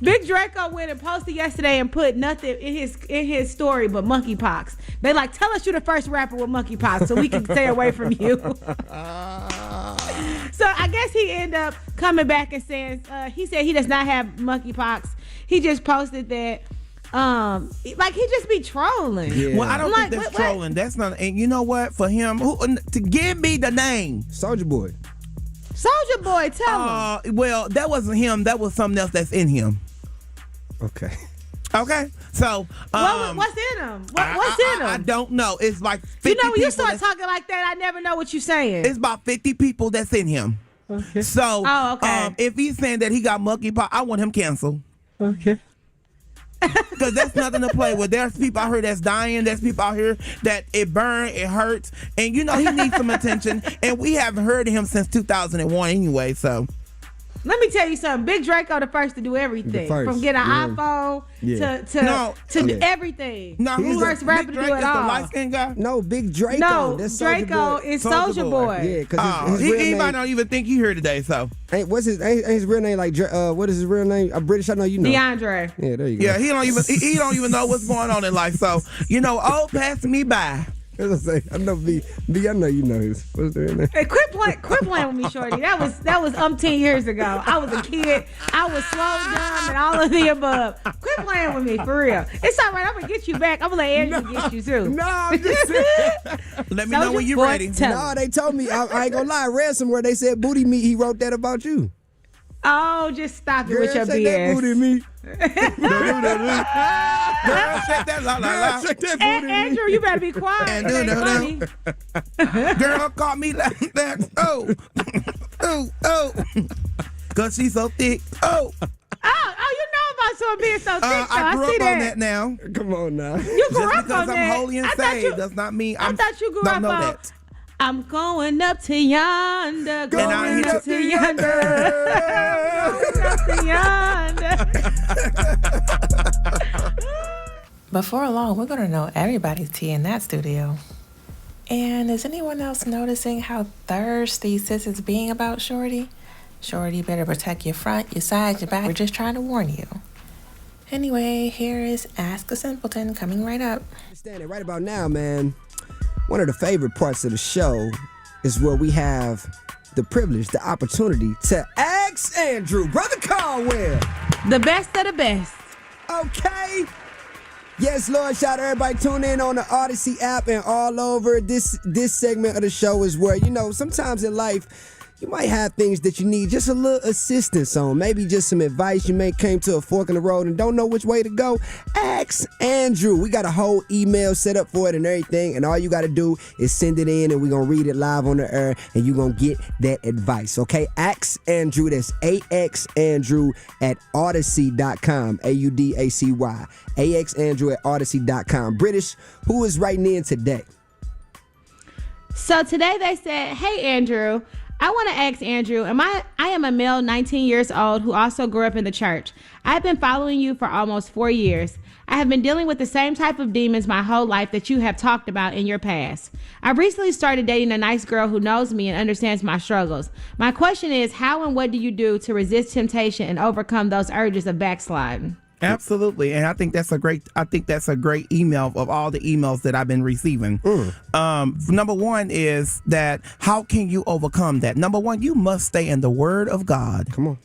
Big Draco went and posted yesterday and put nothing in his story but monkeypox. They like, tell us you're the first rapper with monkeypox so we can stay away from you. So I guess he ended up coming back and saying, he said he does not have monkeypox. He just posted that, like he just be trolling. Yeah. Well, I don't think that's trolling. That's not, and you know what? For him, to give me the name. Soulja Boy. Soulja Boy, tell him. Well, that wasn't him. That was something else that's in him. Okay. So, what's in him? What's in him? I don't know. It's like 50 you know, when you people start talking like that, I never know what you're saying. It's about 50 people that's in him. Okay. So, if he's saying that he got monkeypox, I want him canceled. Okay. Because that's nothing to play with. There's people out here that's dying. There's people out here that it burns, it hurts, and you know he needs some attention. And we haven't heard of him since 2001 anyway. So. Let me tell you something. Big Draco the first to do everything. From getting an iPhone to everything. No, who's the first rapper to do it all? The light-skinned guy? No, Big Draco. No, that's Draco is Soulja Boy. Yeah, because he might not even think he here today. So ain't his real name like what is his real name? I'm British. I know you know. DeAndre. Yeah, there you go. Yeah, he don't even know what's going on in life. So pass me by. As I say, I know B. I know you know his. What's their name? Hey, quit playing with me, Shorty. That was 10 years ago. I was a kid. I was slow, dumb, and all of the above. Quit playing with me, for real. It's all right. I'm gonna get you back. I'm gonna let Andrew get you too. No, I'm just saying. Let me know when you're ready. No, they told me. I ain't gonna lie. I read somewhere they said booty meat. He wrote that about you. Oh, just stop it with your BS. That booty meat. Girl, shake that la. Shake that booty Andrew, you better be quiet. Girl caught me like that. Oh. Cause she's so thick. Oh, you know about someone being so thick. I grew see up on that now. Come on now. You grew Just up because on I'm that. holy and saved does not mean I thought you grew up on. I'm going up to yonder. Going up to yonder. Going up to yonder. Before long, we're going to know everybody's tea in that studio. And is anyone else noticing how thirsty Sis is being about Shorty? Shorty, better protect your front, your sides, your back. We're just trying to warn you. Anyway, here is Ask a Simpleton coming right up. Understand it right about now, man. One of the favorite parts of the show is where we have the privilege, the opportunity to ask Andrew, Brother Caldwell. The best of the best. Okay. Yes, Lord, shout out everybody tune in on the Odyssey app and all over. This segment of the show is where, sometimes in life, you might have things that you need just a little assistance on. Maybe just some advice. You may came to a fork in the road and don't know which way to go. Ask Andrew. We got a whole email set up for it and everything. And all you got to do is send it in and we're going to read it live on the air and you're going to get that advice. Okay? Ask Andrew. That's AXAndrew at Odyssey.com. AUDACY. AXAndrew at Odyssey.com. British, who is writing in today? So today they said, hey, Andrew, I want to ask Andrew, I am a male 19 years old who also grew up in the church. I've been following you for almost 4 years. I have been dealing with the same type of demons my whole life that you have talked about in your past. I recently started dating a nice girl who knows me and understands my struggles. My question is, how and what do you do to resist temptation and overcome those urges of backsliding? Absolutely, and I think that's a great email of all the emails that I've been receiving. Number one is that how can you overcome that? Number one, you must stay in the Word of God. Come on.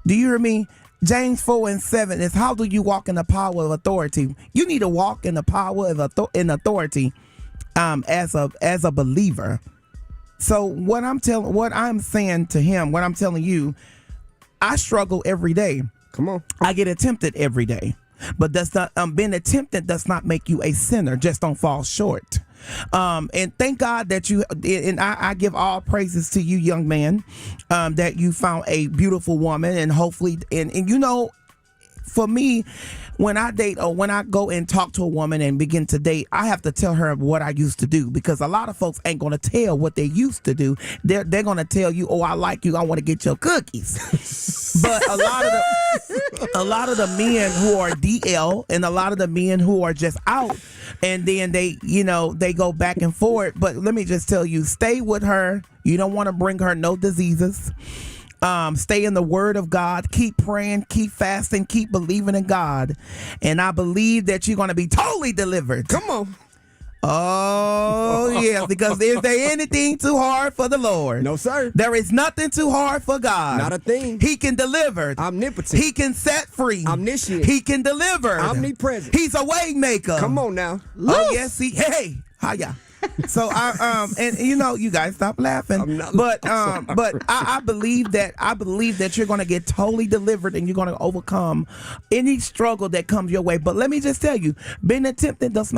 Do you hear me? James 4:7 is how do you walk in the power of authority? You need to walk in the power of authority as a believer. So what I'm saying to him, what I'm telling you, I struggle every day. Come on. I get tempted every day. But that's not being tempted does not make you a sinner. Just don't fall short. And thank God that you and I give all praises to you, young man, that you found a beautiful woman, and hopefully and you know, for me, when I date or when I go and talk to a woman and begin to date, I have to tell her what I used to do, because a lot of folks ain't gonna tell what they used to do. They're gonna tell you, oh, I like you, I want to get your cookies. But a lot of the men who are DL and a lot of the men who are just out, and then they go back and forth. But let me just tell you, stay with her. You don't want to bring her no diseases. Stay in the Word of God. Keep praying, keep fasting, keep believing in God. And I believe that you're going to be totally delivered. Come on. Oh, yeah, because is there anything too hard for the Lord? No, sir. There is nothing too hard for God. Not a thing. He can deliver. Omnipotent. He can set free. Omniscient. He can deliver. Omnipresent. He's a way maker. Come on now. Oh, yes, hey, hiya. So and you know, you guys stop laughing. But I believe that you're going to get totally delivered and you're going to overcome any struggle that comes your way. But let me just tell you, being tempted does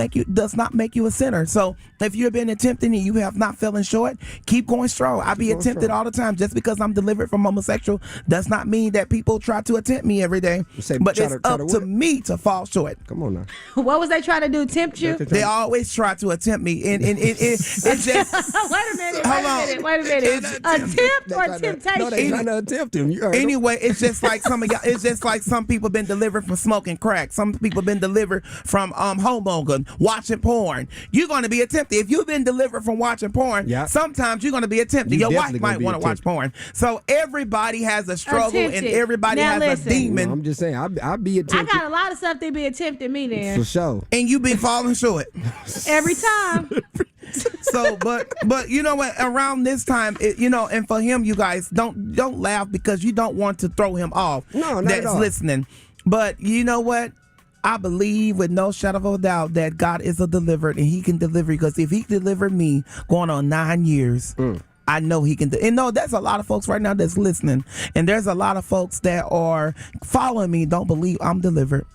not make you a sinner. So if you're being tempted and you have not fallen short, keep going strong. I be tempted all the time. Just because I'm delivered from homosexual does not mean that people try to tempt me every day. But it's up to me to fall short. Come on now. What was they trying to do? Tempt you? They always try to tempt me, and it's just wait a minute. Attempt or temptation? No, they trying to attempt him. Anyway, it's just like some of y'all. It's just like some people been delivered from smoking crack. Some people been delivered from homemonger, watching porn. You're going to be tempted. If you've been delivered from watching porn, sometimes you're going to be tempted. Your wife might want to watch porn. So everybody has a struggle, and everybody has a demon. No, I'm just saying, I'll be attempted. I got a lot of stuff they be tempting me then. For sure. And you be falling short every time. So, but you know what? Around this time, and for him, you guys don't laugh because you don't want to throw him off. No, not that's at all. Listening. But you know what? I believe with no shadow of a doubt that God is a deliverer, and He can deliver. Because if He delivered me going on 9 years. I know He can. And no, there's a lot of folks right now that's listening, and there's a lot of folks that are following me. Don't believe I'm delivered.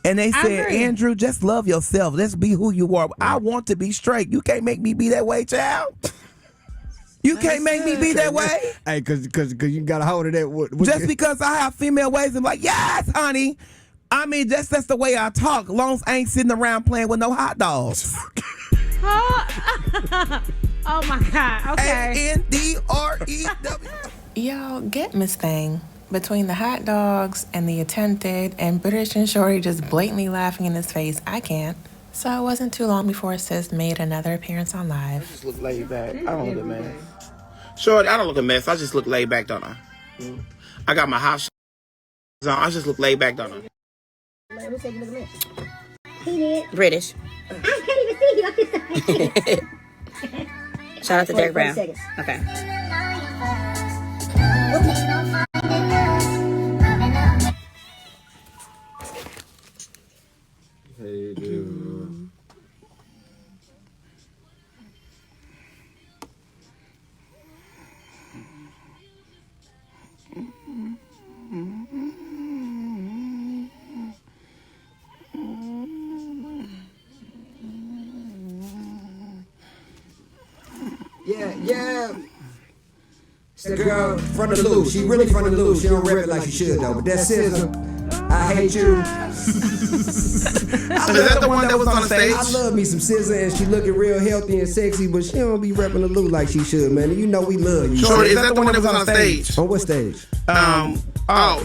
And they said, Andrew, just love yourself. Let's be who you are. I want to be straight. You can't make me be that way, child. You can't make me be that way. Hey, cause you got a hold of that. Just because I have female ways, I'm like, yes, honey. I mean, that's the way I talk. Long as I ain't sitting around playing with no hot dogs. Oh my God. Okay. ANDREW. Y'all get Miss Thang. Between the hot dogs and the attempted and British and Shorty just blatantly laughing in his face, I can't. So it wasn't too long before Sis made another appearance on Live. I just look laid back. I don't look a mess. Shorty, I don't look a mess. I just look laid back, don't I? I got my house on. I just look laid back, don't I? Who said you look a mess? He did. British. I can't even see you. Shout out to Derek Brown. Seconds. Okay. Hey, dude. Yeah. It's the girl from the loop. She really from the loop. She don't rap it like she should though. But that scissor, I I hate you. Is that the one that was on the stage? I love me some SZA, and she looking real healthy and sexy, but she don't be repping the look like she should, man. And you know we love you. Shorty, is that the one that was on the stage? On what stage?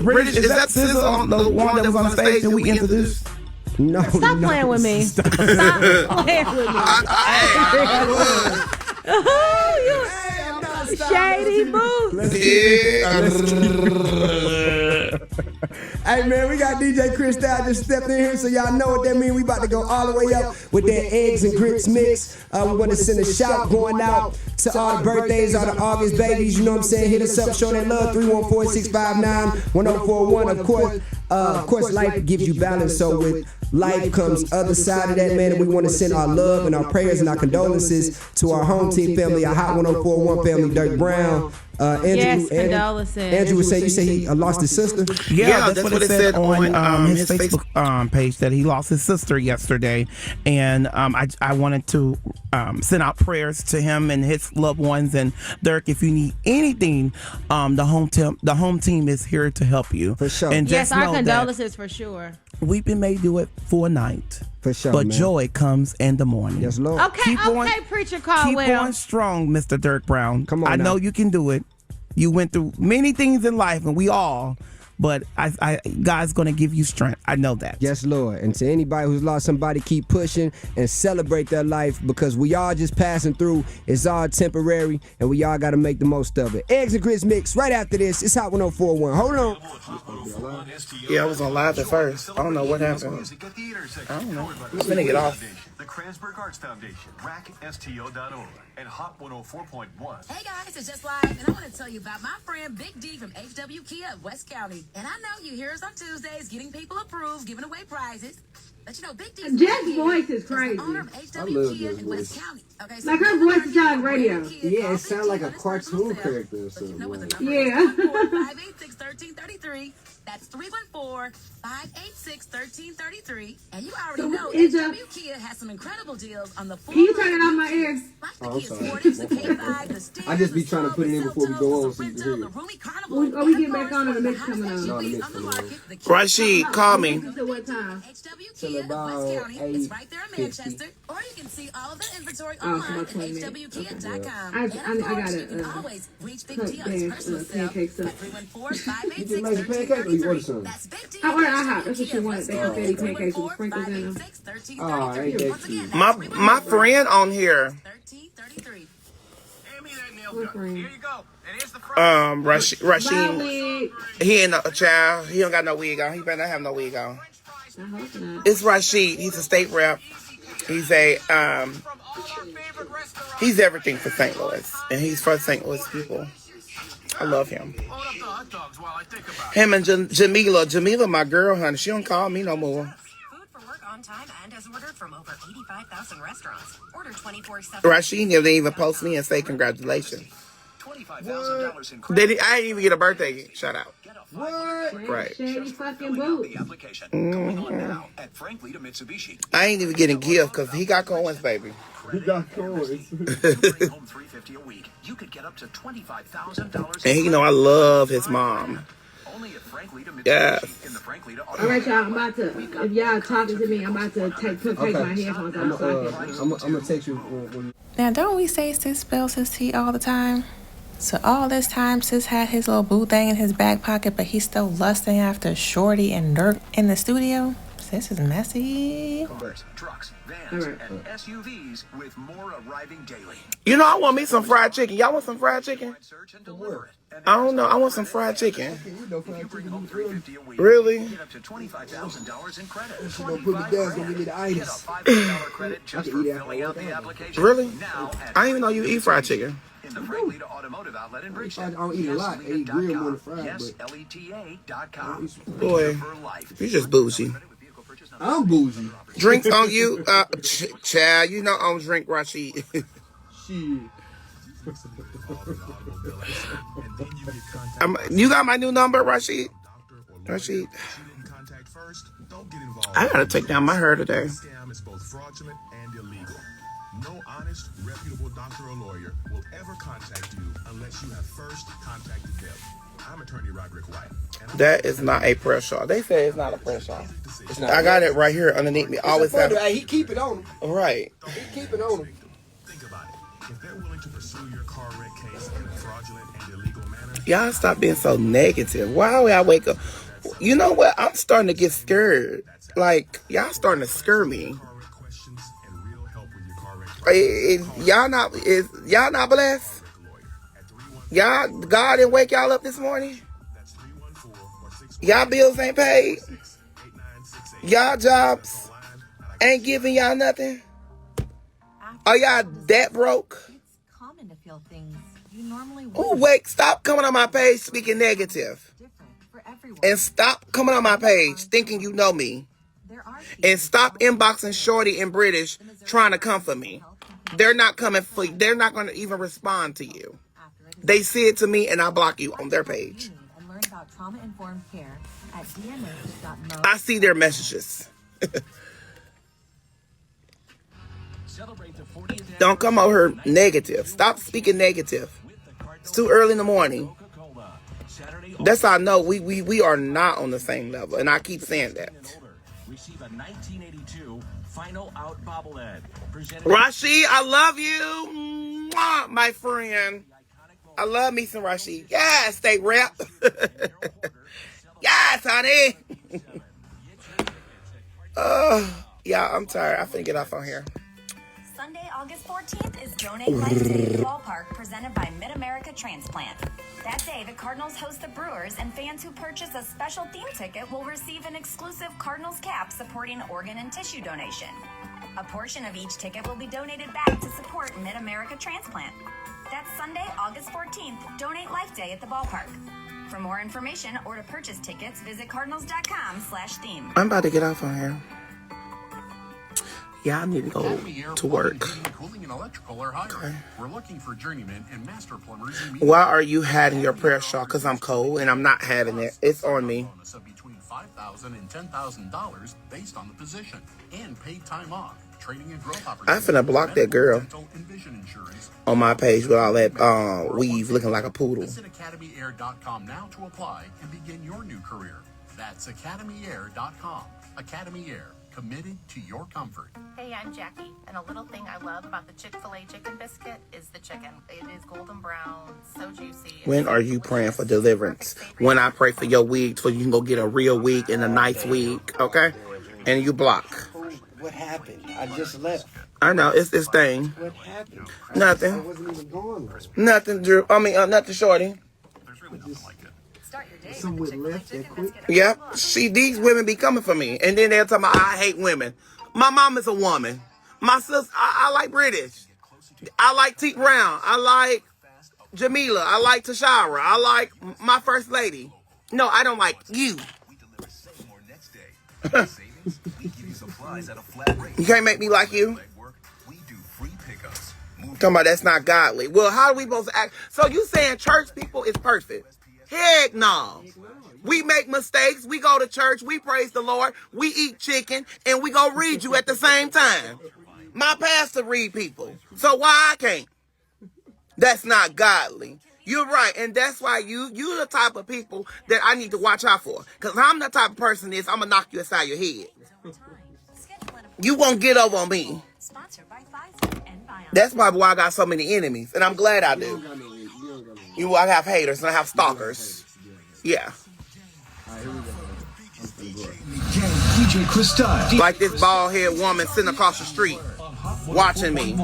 British, is that SZA on the one that was on the stage that we introduced? No. Stop playing with me. Stop playing with me. Shady boo. Hey man, we got DJ Chris Style just stepped in here, so y'all know what that means. We about to go all the way up with that eggs and grits mix. We want to send a shout going out to all the birthdays, all the August babies. You know what I'm saying? Hit us up, show that love. 314-659-1041. Of course, life gives you balance. So with life comes other side of that, man. And we want to send our love and our prayers and our condolences to our home team family, our Hot 1041 family, Dirk Brown. Condolences. Andrew was saying, you say he lost his sister? Yeah, that's what it said on his Facebook page, that he lost his sister yesterday. And I wanted to send out prayers to him and his loved ones. And Dirk, if you need anything, the home team is here to help you. For sure. And yes, our condolences for sure. Weeping may do it for a night. For sure, but man. Joy comes in the morning. Yes, Lord. Okay, Preacher Caldwell. Keep on strong, Mr. Dirk Brown. Come on I now. know you can do it. You went through many things in life, and we all. But God's going to give you strength. I know that. Yes, Lord. And to anybody who's lost somebody, keep pushing and celebrate their life, because we all just passing through. It's all temporary, and we all got to make the most of it. Eggs and grits mix right after this. It's Hot 1041. Hold on. Yeah, I was on live at first. I don't know what happened. I don't know. I'm going to get off. The Kransberg Arts Foundation, racksto.org, and Hot 104.1. Hey guys, it's Just Live, and I want to tell you about my friend Big D from HW Kia of West County. And I know you hear us on Tuesdays getting people approved, giving away prizes. But you know, Big D's Jeff's voice is crazy. owner of HW Kia in West County. Okay, so Like her voice is on radio. Yeah, it sounds like a cartoon character or something. Yeah. 586-1333. That's 314-586-1333. And you already know HW Kia has some incredible deals on the full. Can you turn it off my ear? Oh, I'm sorry. I just be trying to put it in before we go on so you can hear it. Oh, we get back on and the mix coming on. No, the mix coming on. Rashid, call me. Until what time? Till about 8:50. Or you can see all of the inventory Oh, online about at 20 minutes. hwkia.com. I got it. Always reach Big Cook T on his personal cell pancakes up. at 314-586-1333. You just made a pancake or you ordered some? That's Big T. I ordered IHOP. That's what she wanted. They got fatty pancakes with sprinkles in them. Oh, ain't that cute. My friend on here. Rashid. He ain't no child. He don't got no wig on. He better not have no wig on. I hope not. It's Rashid. He's a state rep. He's he's everything for St. Louis, and he's for St. Louis people. I love him. Him and Jamila, my girl, honey. She don't call me no more. Food for work on time and as ordered from over 85,000 restaurants. Order 24/7. Rashid didn't even post me and say congratulations. $25,000 in I didn't even get a birthday shout out. What? Right. Shady fucking boo. Going on now at Frank Lita Mitsubishi. I ain't even getting gift because he got coins, baby. He got coins. Bring home $350 a week. You could get up to $25,000. And he know I love his mom. Only at Frank Lita Mitsubishi Yeah. in the Frank Lita All right, y'all. I'm about to. If y'all talking to me, I'm about to take my headphones I'm off. gonna text you when Now, don't we say Sis spells his tea all the time? So all this time, Sis had his little boo thing in his back pocket, but he's still lusting after Shorty and Dirk in the studio? Sis is messy. trucks, vans, and SUVs with more arriving daily. You know, I want me some fried chicken. Y'all want some fried chicken? I don't know. I want some fried chicken. Really? Get up to $25,000 in credit. she gonna put me down, it's gonna give me the itis. $5 credit just for filling out the application. Really? Now at I didn't even know you eat fried chicken. in the Frank Lita Automotive Outlet in Bridgetown. I don't eat a lot. I eat real more than fried, Yes, but LETA.com. Boy, you just bougie. I'm bougie. Drinks on you? Child, you know I don't drink Rashid. Shit. You got my new number, Rashid? Rashid. I gotta take down my hair today. Scam is both fraudulent and illegal. No honest, reputable doctor or lawyer will ever contact you unless you have first contacted them. That is not a prayer shawl. They say it's not a prayer shawl. It's not. I got it right here underneath me. Always have. Hey, he keep it on him. Right. He keep it on him. Think about it. If they're willing to pursue your car wreck case in a fraudulent and illegal manner, Y'all stop being so negative. Why would I wake up? You know what? I'm starting to get scared. Like, y'all starting to scare me. Y'all not blessed? Y'all, God didn't wake y'all up this morning? Y'all bills ain't paid? Y'all jobs ain't giving y'all nothing? Are y'all that broke? Common to feel things you normally Oh, wait, stop coming on my page speaking negative. And stop coming on my page thinking you know me. And stop inboxing Shorty and British trying to come for me. They're not coming for you. They're not going to even respond to you. They see it to me and I block you on their page. and learn about trauma-informed care at dmh.mo. I see their messages. Don't come over here negative. Stop speaking negative. It's too early in the morning. That's how I know we are not on the same level. And I keep saying that. Receive a 1982 Final Out bobblehead. Rashid, I love you. Mwah, my friend. I love me some Rashid. Yes, stay rep. Yes, honey. Yeah, I'm tired. I finna get off on here. Sunday, August 14th is Donate Life Day at the Ballpark, presented by Mid-America Transplant. That day, the Cardinals host the Brewers, and fans who purchase a special theme ticket will receive an exclusive Cardinals cap supporting organ and tissue donation. A portion of each ticket will be donated back to support Mid-America Transplant. That's Sunday, August 14th, Donate Life Day at the Ballpark. For more information or to purchase tickets, visit cardinals.com/theme. I'm about to get off on here. Yeah, I need to go to work. Cooling and electrical are hiring. Okay. We're looking for journeymen and master plumbers. Why are you having your prayer shawl? Because I'm cold and I'm not having it. It's on me. Between $5,000 and $10,000 based on the position and paid time off. Training and growth opportunities. I'm finna block that girl on my page with all that weave looking like a poodle. Visit academyair.com now to apply and begin your new career. That's academyair.com. Academy Air. Committed to your comfort. Hey, I'm Jackie, and a little thing I love about the Chick-fil-A chicken biscuit is the chicken. It is golden brown, so juicy. When are you praying for deliverance? When I pray for your wig so you can go get a real wig and a nice wig, okay? And you block. What happened? I just left. I know, it's this thing. What happened? Nothing. I wasn't even going. Nothing, Drew. Nothing, Shorty. Someone left that quick. Yep. These women be coming for me. And then they'll tell me, I hate women. My mom is a woman. My sister, I like British. I like T. Brown. I like Jamila. I like Tashara. I like my first lady. No, I don't like you. You can't make me like you. Talking about that's not godly. Well, how are we supposed to act? So you saying church people is perfect? Heck no. We make mistakes. We go to church. We praise the Lord. We eat chicken. And we go read you at the same time. My pastor read people. So why I can't? That's not godly. You're right. And that's why you're the type of people that I need to watch out for. Because I'm the type of person I'm going to knock you inside your head. You won't get over on me. That's probably why I got so many enemies. And I'm glad I do. I have haters and I have stalkers. Yeah. Like this bald head woman sitting across the street watching me.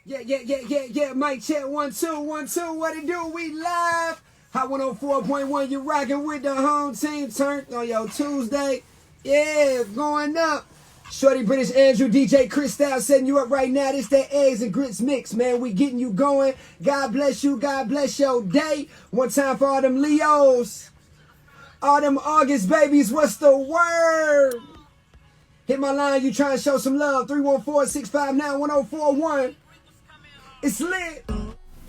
Yeah. Mic check 1 2 1 2. What it do? We live. Hot 104.1. You rocking with the home team. Turned on your Tuesday. Yeah, going up. Shorty, British, Andrew, DJ, Chris Style setting you up right now. This that eggs and grits mix, man. We getting you going. God bless you. God bless your day. One time for all them Leos. All them August babies. What's the word? Hit my line. You trying to show some love. 314-659-1041. It's lit.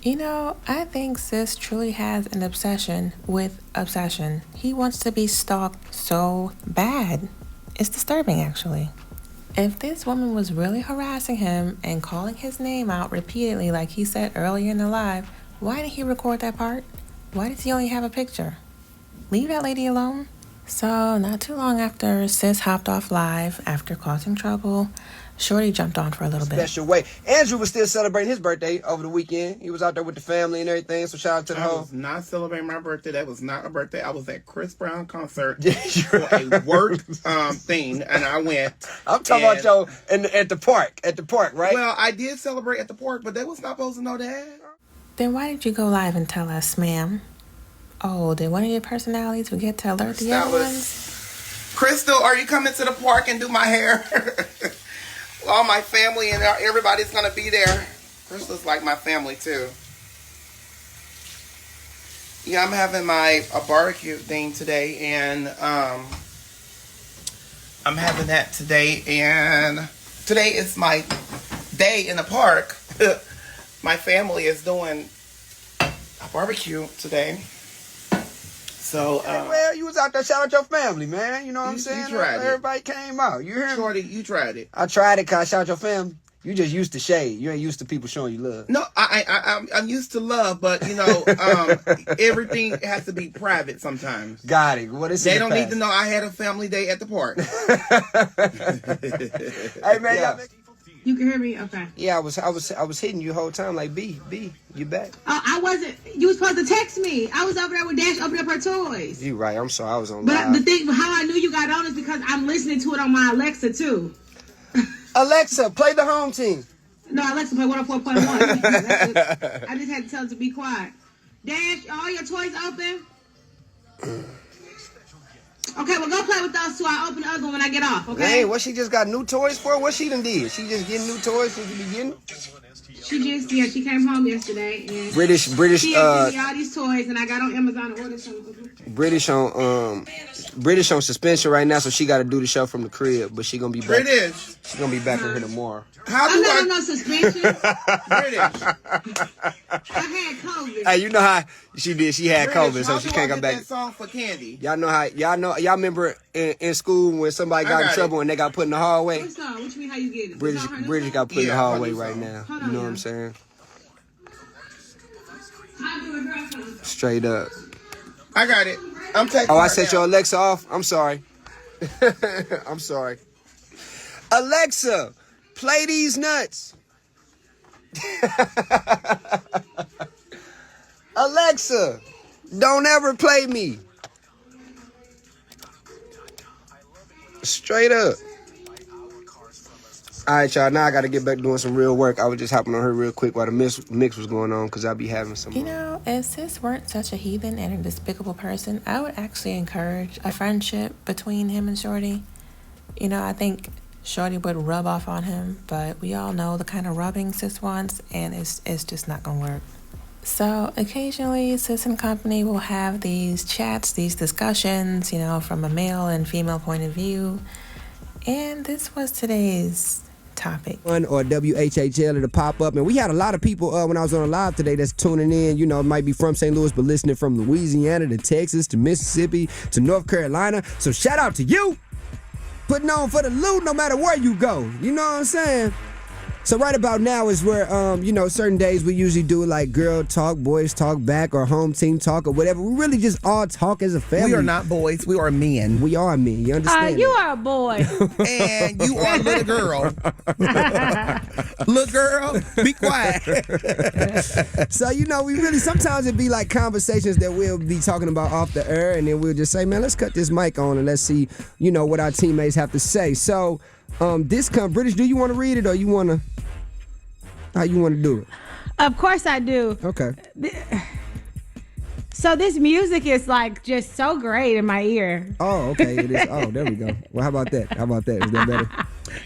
You know, I think Sis truly has an obsession with obsession. He wants to be stalked so bad. It's disturbing, actually. If this woman was really harassing him and calling his name out repeatedly like he said earlier in the live, Why did he record that part? Why does he only have a picture? Leave that lady alone. So, not too long after Sis hopped off live after causing trouble, Shorty jumped on for a little bit. Special way. Andrew was still celebrating his birthday over the weekend. He was out there with the family and everything, so shout out to the whole. I was not celebrating my birthday. That was not a birthday. I was at Chris Brown concert for a work thing, and I went. I'm talking about y'all at the park. At the park, right? Well, I did celebrate at the park, but they was not supposed to know that. Then why did you go live and tell us, ma'am? Oh, did one of your personalities forget to alert the other ones? Crystal, are you coming to the park and do my hair? All my family and everybody's gonna be there. Crystal's like my family too. Yeah, I'm having a barbecue thing today, and I'm having that today, and today is my day in the park. My family is doing a barbecue today. So, well, you was out there shouting out your family, man. You know what I'm saying? You tried Everybody came out. You hear me? Shorty, you tried it. I tried it because I shout out your family. You just used to shade. You ain't used to people showing you love. No, I'm used to love, but you know, everything has to be private sometimes. Got it. What is They don't need to know I had a family day at the park. Hey man, yeah. You can hear me? Okay. Yeah, I was hitting you the whole time like B, you back? Oh, I wasn't. You was supposed to text me. I was over there with Dash opening up her toys. You right. I'm sorry. I was on. But live. the thing, how I knew you got on is because I'm listening to it on my Alexa too. Alexa, play the home team. No, Alexa, play 104.1. I just had to tell it to be quiet. Dash, all your toys open? Okay, well, go play with those two. I'll open the other one when I get off, okay? Hey, what she just got new toys for? What she done did? She just getting new toys since the beginning? She came home yesterday and British she gave me all these toys and I got on Amazon and ordered some. British on suspension right now, so she got to do the show from the crib, but she gonna be back. British. She gonna be back on here tomorrow. I'm not on no suspension. British. I had COVID. Hey, you know how she did? She had British, COVID, so she can't come back. That song for Candy. Y'all remember in school when somebody got in trouble and they got put in the hallway? What song? What you mean? How you get it? British got put in the hallway right now. You know what I'm saying? Straight up. I got it. I'm taking. Oh, I set your Alexa off. I'm sorry. I'm sorry. Alexa, play these nuts. Alexa, don't ever play me. Straight up. All right, y'all. Now I got to get back doing some real work. I was just hopping on her real quick while the mix was going on because I'll be having some. You know, if Sis weren't such a heathen and a despicable person, I would actually encourage a friendship between him and Shorty. You know, I think Shorty would rub off on him, but we all know the kind of rubbing Sis wants, and it's just not going to work. So occasionally, Sis and company will have these chats, these discussions, you know, from a male and female point of view. And this was today's topic. Or WHHL it'll pop up, and we had a lot of people when I was on a live today that's tuning in. You know, might be from St. Louis, but listening from Louisiana to Texas to Mississippi to North Carolina. So shout out to you, putting on for the loot no matter where you go. You know what I'm saying? So right about now is where, you know, certain days we usually do like girl talk, boys talk back, or home team talk, or whatever. We really just all talk as a family. We are not boys. We are men. We are men. You understand? You are a boy. And you are a little girl. Little girl, be quiet. So, you know, we really, sometimes it'd be like conversations that we'll be talking about off the air, and then we'll just say, man, let's cut this mic on and let's see, you know, what our teammates have to say. So, British, do you want to read it or you want to, how you want to do it? Of course I do. Okay. So this music is like just so great in my ear. Oh, okay. It is. Oh, there we go. Well, how about that? Is that better?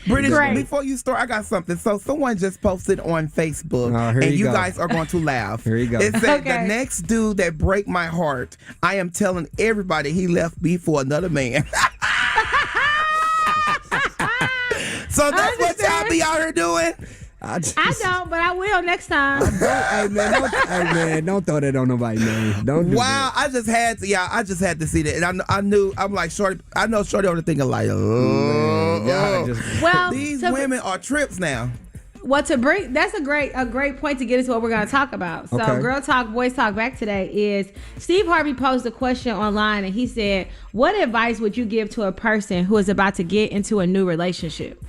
British, Great. before you start, I got something. So someone just posted on Facebook, and you guys are going to laugh. Here you go. It said, Okay. the next dude that break my heart, I am telling everybody he left me for another man. So that's what y'all be out here doing? I don't, but I will next time. Hey man, don't throw that on nobody, man. Don't do Wow, that. I just had to see that, and I knew, I'm like, Shorty, I know Shorty on the thinking like, Man, Well, these women are trips now. Well, that's a great point to get into what we're going to talk about. So, Girl Talk, Boys Talk back today is Steve Harvey posed a question online, and he said, "What advice would you give to a person who is about to get into a new relationship?"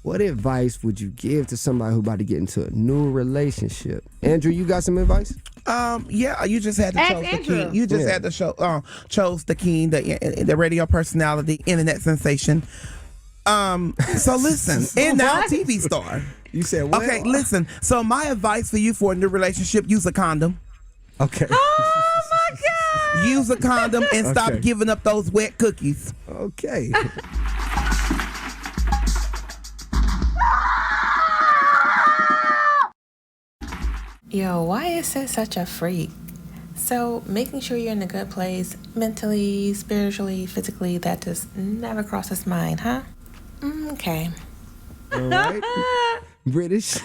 What advice would you give to somebody who's about to get into a new relationship? Andrew, you got some advice? Yeah, you just had to chose the king. You just had to chose the king, the radio personality, internet sensation. So listen, and now TV star. You said what? Okay, listen. So my advice for you for a new relationship: use a condom. Okay. Oh my God! Use a condom and stop giving up those wet cookies. Okay. Yo, why is it such a freak? So making sure you're in a good place mentally, spiritually, physically, that just never crosses mind, huh? Okay. All right. British.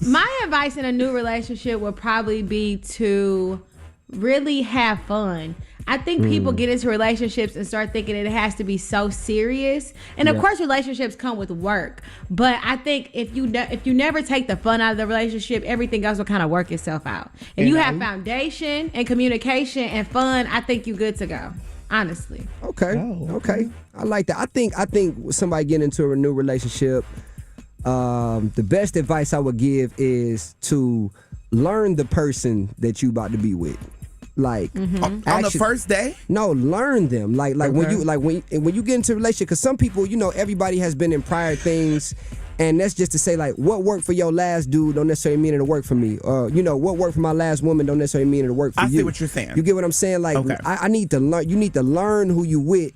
My advice in a new relationship would probably be to really have fun. I think people get into relationships and start thinking it has to be so serious. And of course, relationships come with work. But I think if you never take the fun out of the relationship, everything else will kind of work itself out. If you have foundation and communication and fun, I think you're good to go. Honestly. Okay. I like that. I think somebody getting into a new relationship, the best advice I would give is to learn the person that you about to be with. Like on the first day? No, learn them. Like when you get into a relationship, because some people, everybody has been in prior things, and that's just to say like what worked for your last dude don't necessarily mean it'll work for me. What worked for my last woman don't necessarily mean it'll work for you. I see what you're saying. You get what I'm saying? Like I need to learn. You need to learn who you with.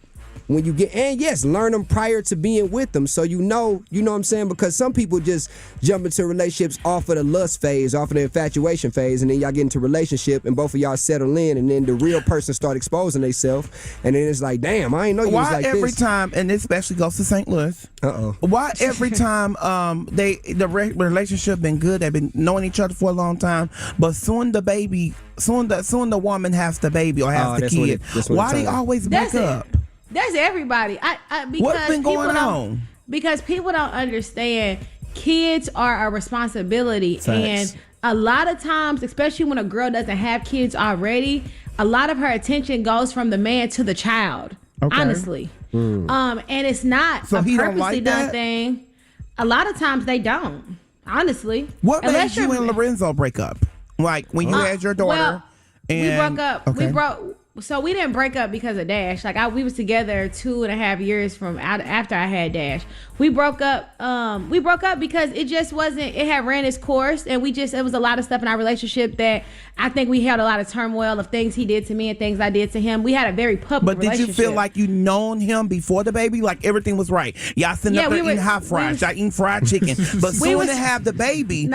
When you get, and yes, learn them prior to being with them, so you know what I'm saying? Because some people just jump into relationships off of the lust phase, off of the infatuation phase, and then y'all get into a relationship, and both of y'all settle in, and then the real person start exposing themselves, and then it's like, damn, I ain't know you was like this. Why every time, and this especially goes to St. Louis, why every time the relationship been good, they've been knowing each other for a long time, but soon the woman has the baby or has the kid, why they always break up? That's everybody. Because what's been going on? Because people don't understand kids are a responsibility. Facts. And a lot of times, especially when a girl doesn't have kids already, a lot of her attention goes from the man to the child. Honestly. And it's not a purposely done thing. A lot of times they don't. Honestly. What made you and Lorenzo break up? Like when you had your daughter we broke up. So we didn't break up because of Dash. Like we was together 2.5 years after I had Dash. We broke up. We broke up because it just wasn't. It had ran its course, and it was a lot of stuff in our relationship that I think we had a lot of turmoil of things he did to me and things I did to him. We had a very public relationship. But did you feel like you known him before the baby? Like everything was right. Y'all sitting up there eating hot fries. Y'all eating fried chicken. But soon to have the baby,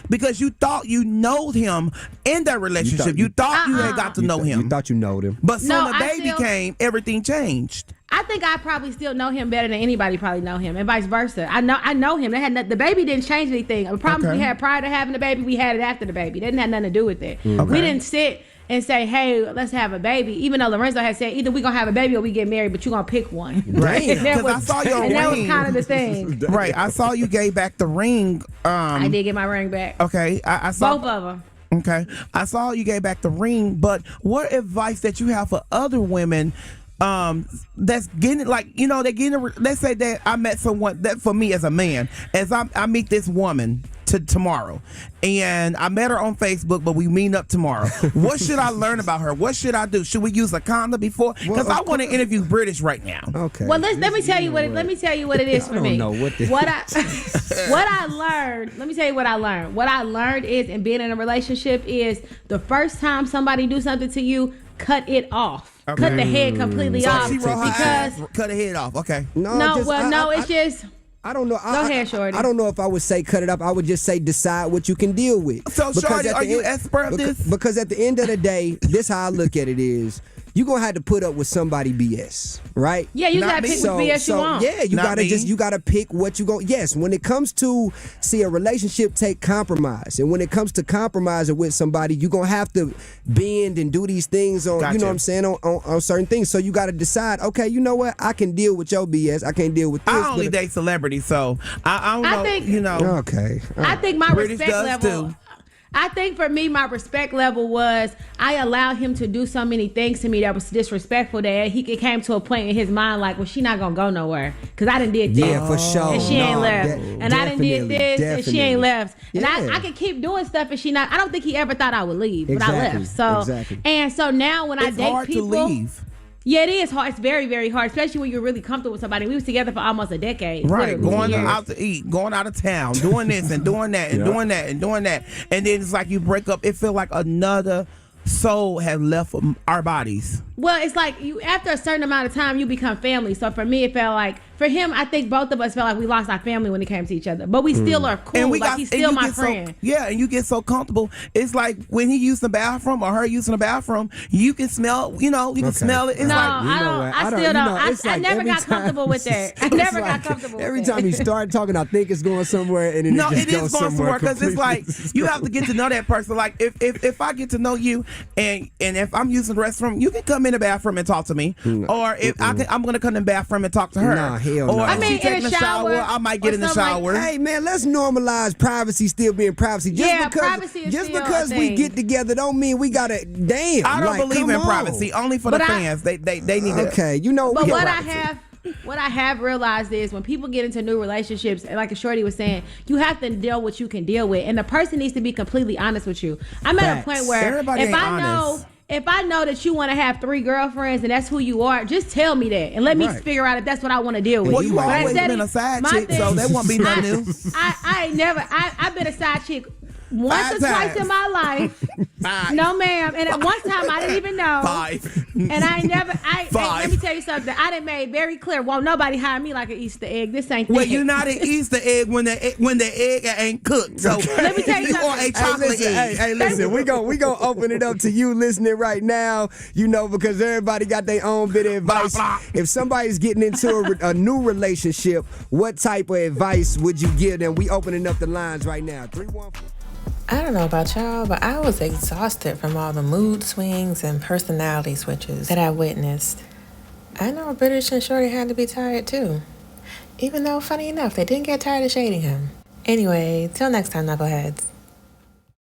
because you thought you knowed him in that relationship. You thought you had got to know him. You thought you knowed him. But soon the baby came, everything changed. I think I probably still know him better than anybody probably know him, and vice versa. I know him. The baby didn't change anything. The problems we had prior to having the baby, we had it after the baby. It didn't have nothing to do with it. We didn't sit and say, hey, let's have a baby. Even though Lorenzo had said, either we gonna have a baby or we get married, but you gonna pick one. Right. Because I saw your ring. That was kind of the thing. Right. I saw you gave back the ring. I did get my ring back. Okay. I saw both of them. Okay. I saw you gave back the ring, but what advice that you have for other women that's getting they're getting, let's say that I met someone that for me as a man, as I meet this woman tomorrow, and I met her on Facebook, but we meet up tomorrow. What should I learn about her? What should I do? Should we use a condom before? Because I want to interview British right now. Okay. Well, let me tell you what it is for me. I don't know what I learned. Let me tell you what I learned. What I learned is, in being in a relationship, is the first time somebody do something to you, cut it off. Okay. Cut the head completely off. Because cut the head off. Okay. It's just. I don't know. Go ahead, Shorty. I don't know if I would say cut it up. I would just say decide what you can deal with. So, Shorty, are you expert at this? Because at the end of the day, this how I look at it is, you gonna have to put up with somebody BS, right? Yeah, you gotta pick what BS you want. Yeah, you gotta pick what you go. Yes, when it comes to a relationship take compromise, and when it comes to compromising with somebody, you gonna have to bend and do these things on, you know what I'm saying, on certain things. So you gotta decide, okay, you know what, I can deal with your BS. I can't deal with this. I only date celebrities, so I don't know. think, you know. Okay. I think my British respect does level. too. I think for me, my respect level was I allowed him to do so many things to me that was disrespectful that it came to a point in his mind like, well, she not gonna go nowhere because I done did this. Yeah, for sure. And she ain't left. And I done did this and she ain't left. And Yeah. I can keep doing stuff and she not. I don't think he ever thought I would leave, but I Exactly, left. So exactly. and so now when I It's date hard people, to leave. yeah, it is hard. It's very, very hard, especially when you're really comfortable with somebody. We was together for almost a decade. Right, literally. going out to eat, going out of town, doing this and doing that and doing that and doing that. And then it's like you break up. It feels like another soul has left our bodies. Well, it's like you after a certain amount of time, you become family. So for me, it felt like, for him, I think both of us felt like we lost our family when it came to each other. But we still are cool. He's still my friend. And you get so comfortable. it's like when he used the bathroom or her using the bathroom, you can smell, you can smell it. It's I still don't. I never got comfortable with that. I never got comfortable every with that. time you start talking, I think it's going somewhere, and then no, it just it is goes going somewhere because it's like you have to get to know that person. Like if I get to know you, and if I'm using the restroom, you can come in the bathroom and talk to me, or if I'm going to come in the bathroom and talk to her. Nah, hell or no. if she taking a shower, I might get in the shower. Hey man, let's normalize privacy still being privacy. Privacy is just still because a we thing. get together don't mean we gotta. Damn, I don't believe come in on. privacy. Only for the fans. They need to. Okay, you know. But what I have realized is when people get into new relationships, like Shorty was saying, you have to deal what you can deal with, and the person needs to be completely honest with you. I'm at a point where Everybody if ain't I honest. know. If I know that you want to have 3 girlfriends and that's who you are, just tell me that and let me figure out if that's what I want to deal with. Well, you But always been a side chick, so that won't be nothing new. I've been a side chick once or twice in my life. No, ma'am. And at one time, I didn't even know. 5. And I never. Hey, let me tell you something. I done made very clear. Won't nobody hire me like an Easter egg. This ain't. Well, you're not an Easter egg when the egg ain't cooked. So let me tell you are a chocolate egg. Hey, listen. We gonna open it up to you listening right now. Because everybody got their own bit of advice. Blah, blah. If somebody's getting into a new relationship, what type of advice would you give them? We opening up the lines right now. 314. I don't know about y'all, but I was exhausted from all the mood swings and personality switches that I witnessed. I know British and Shorty had to be tired too. Even though, funny enough, they didn't get tired of shading him. Anyway, till next time, knuckleheads.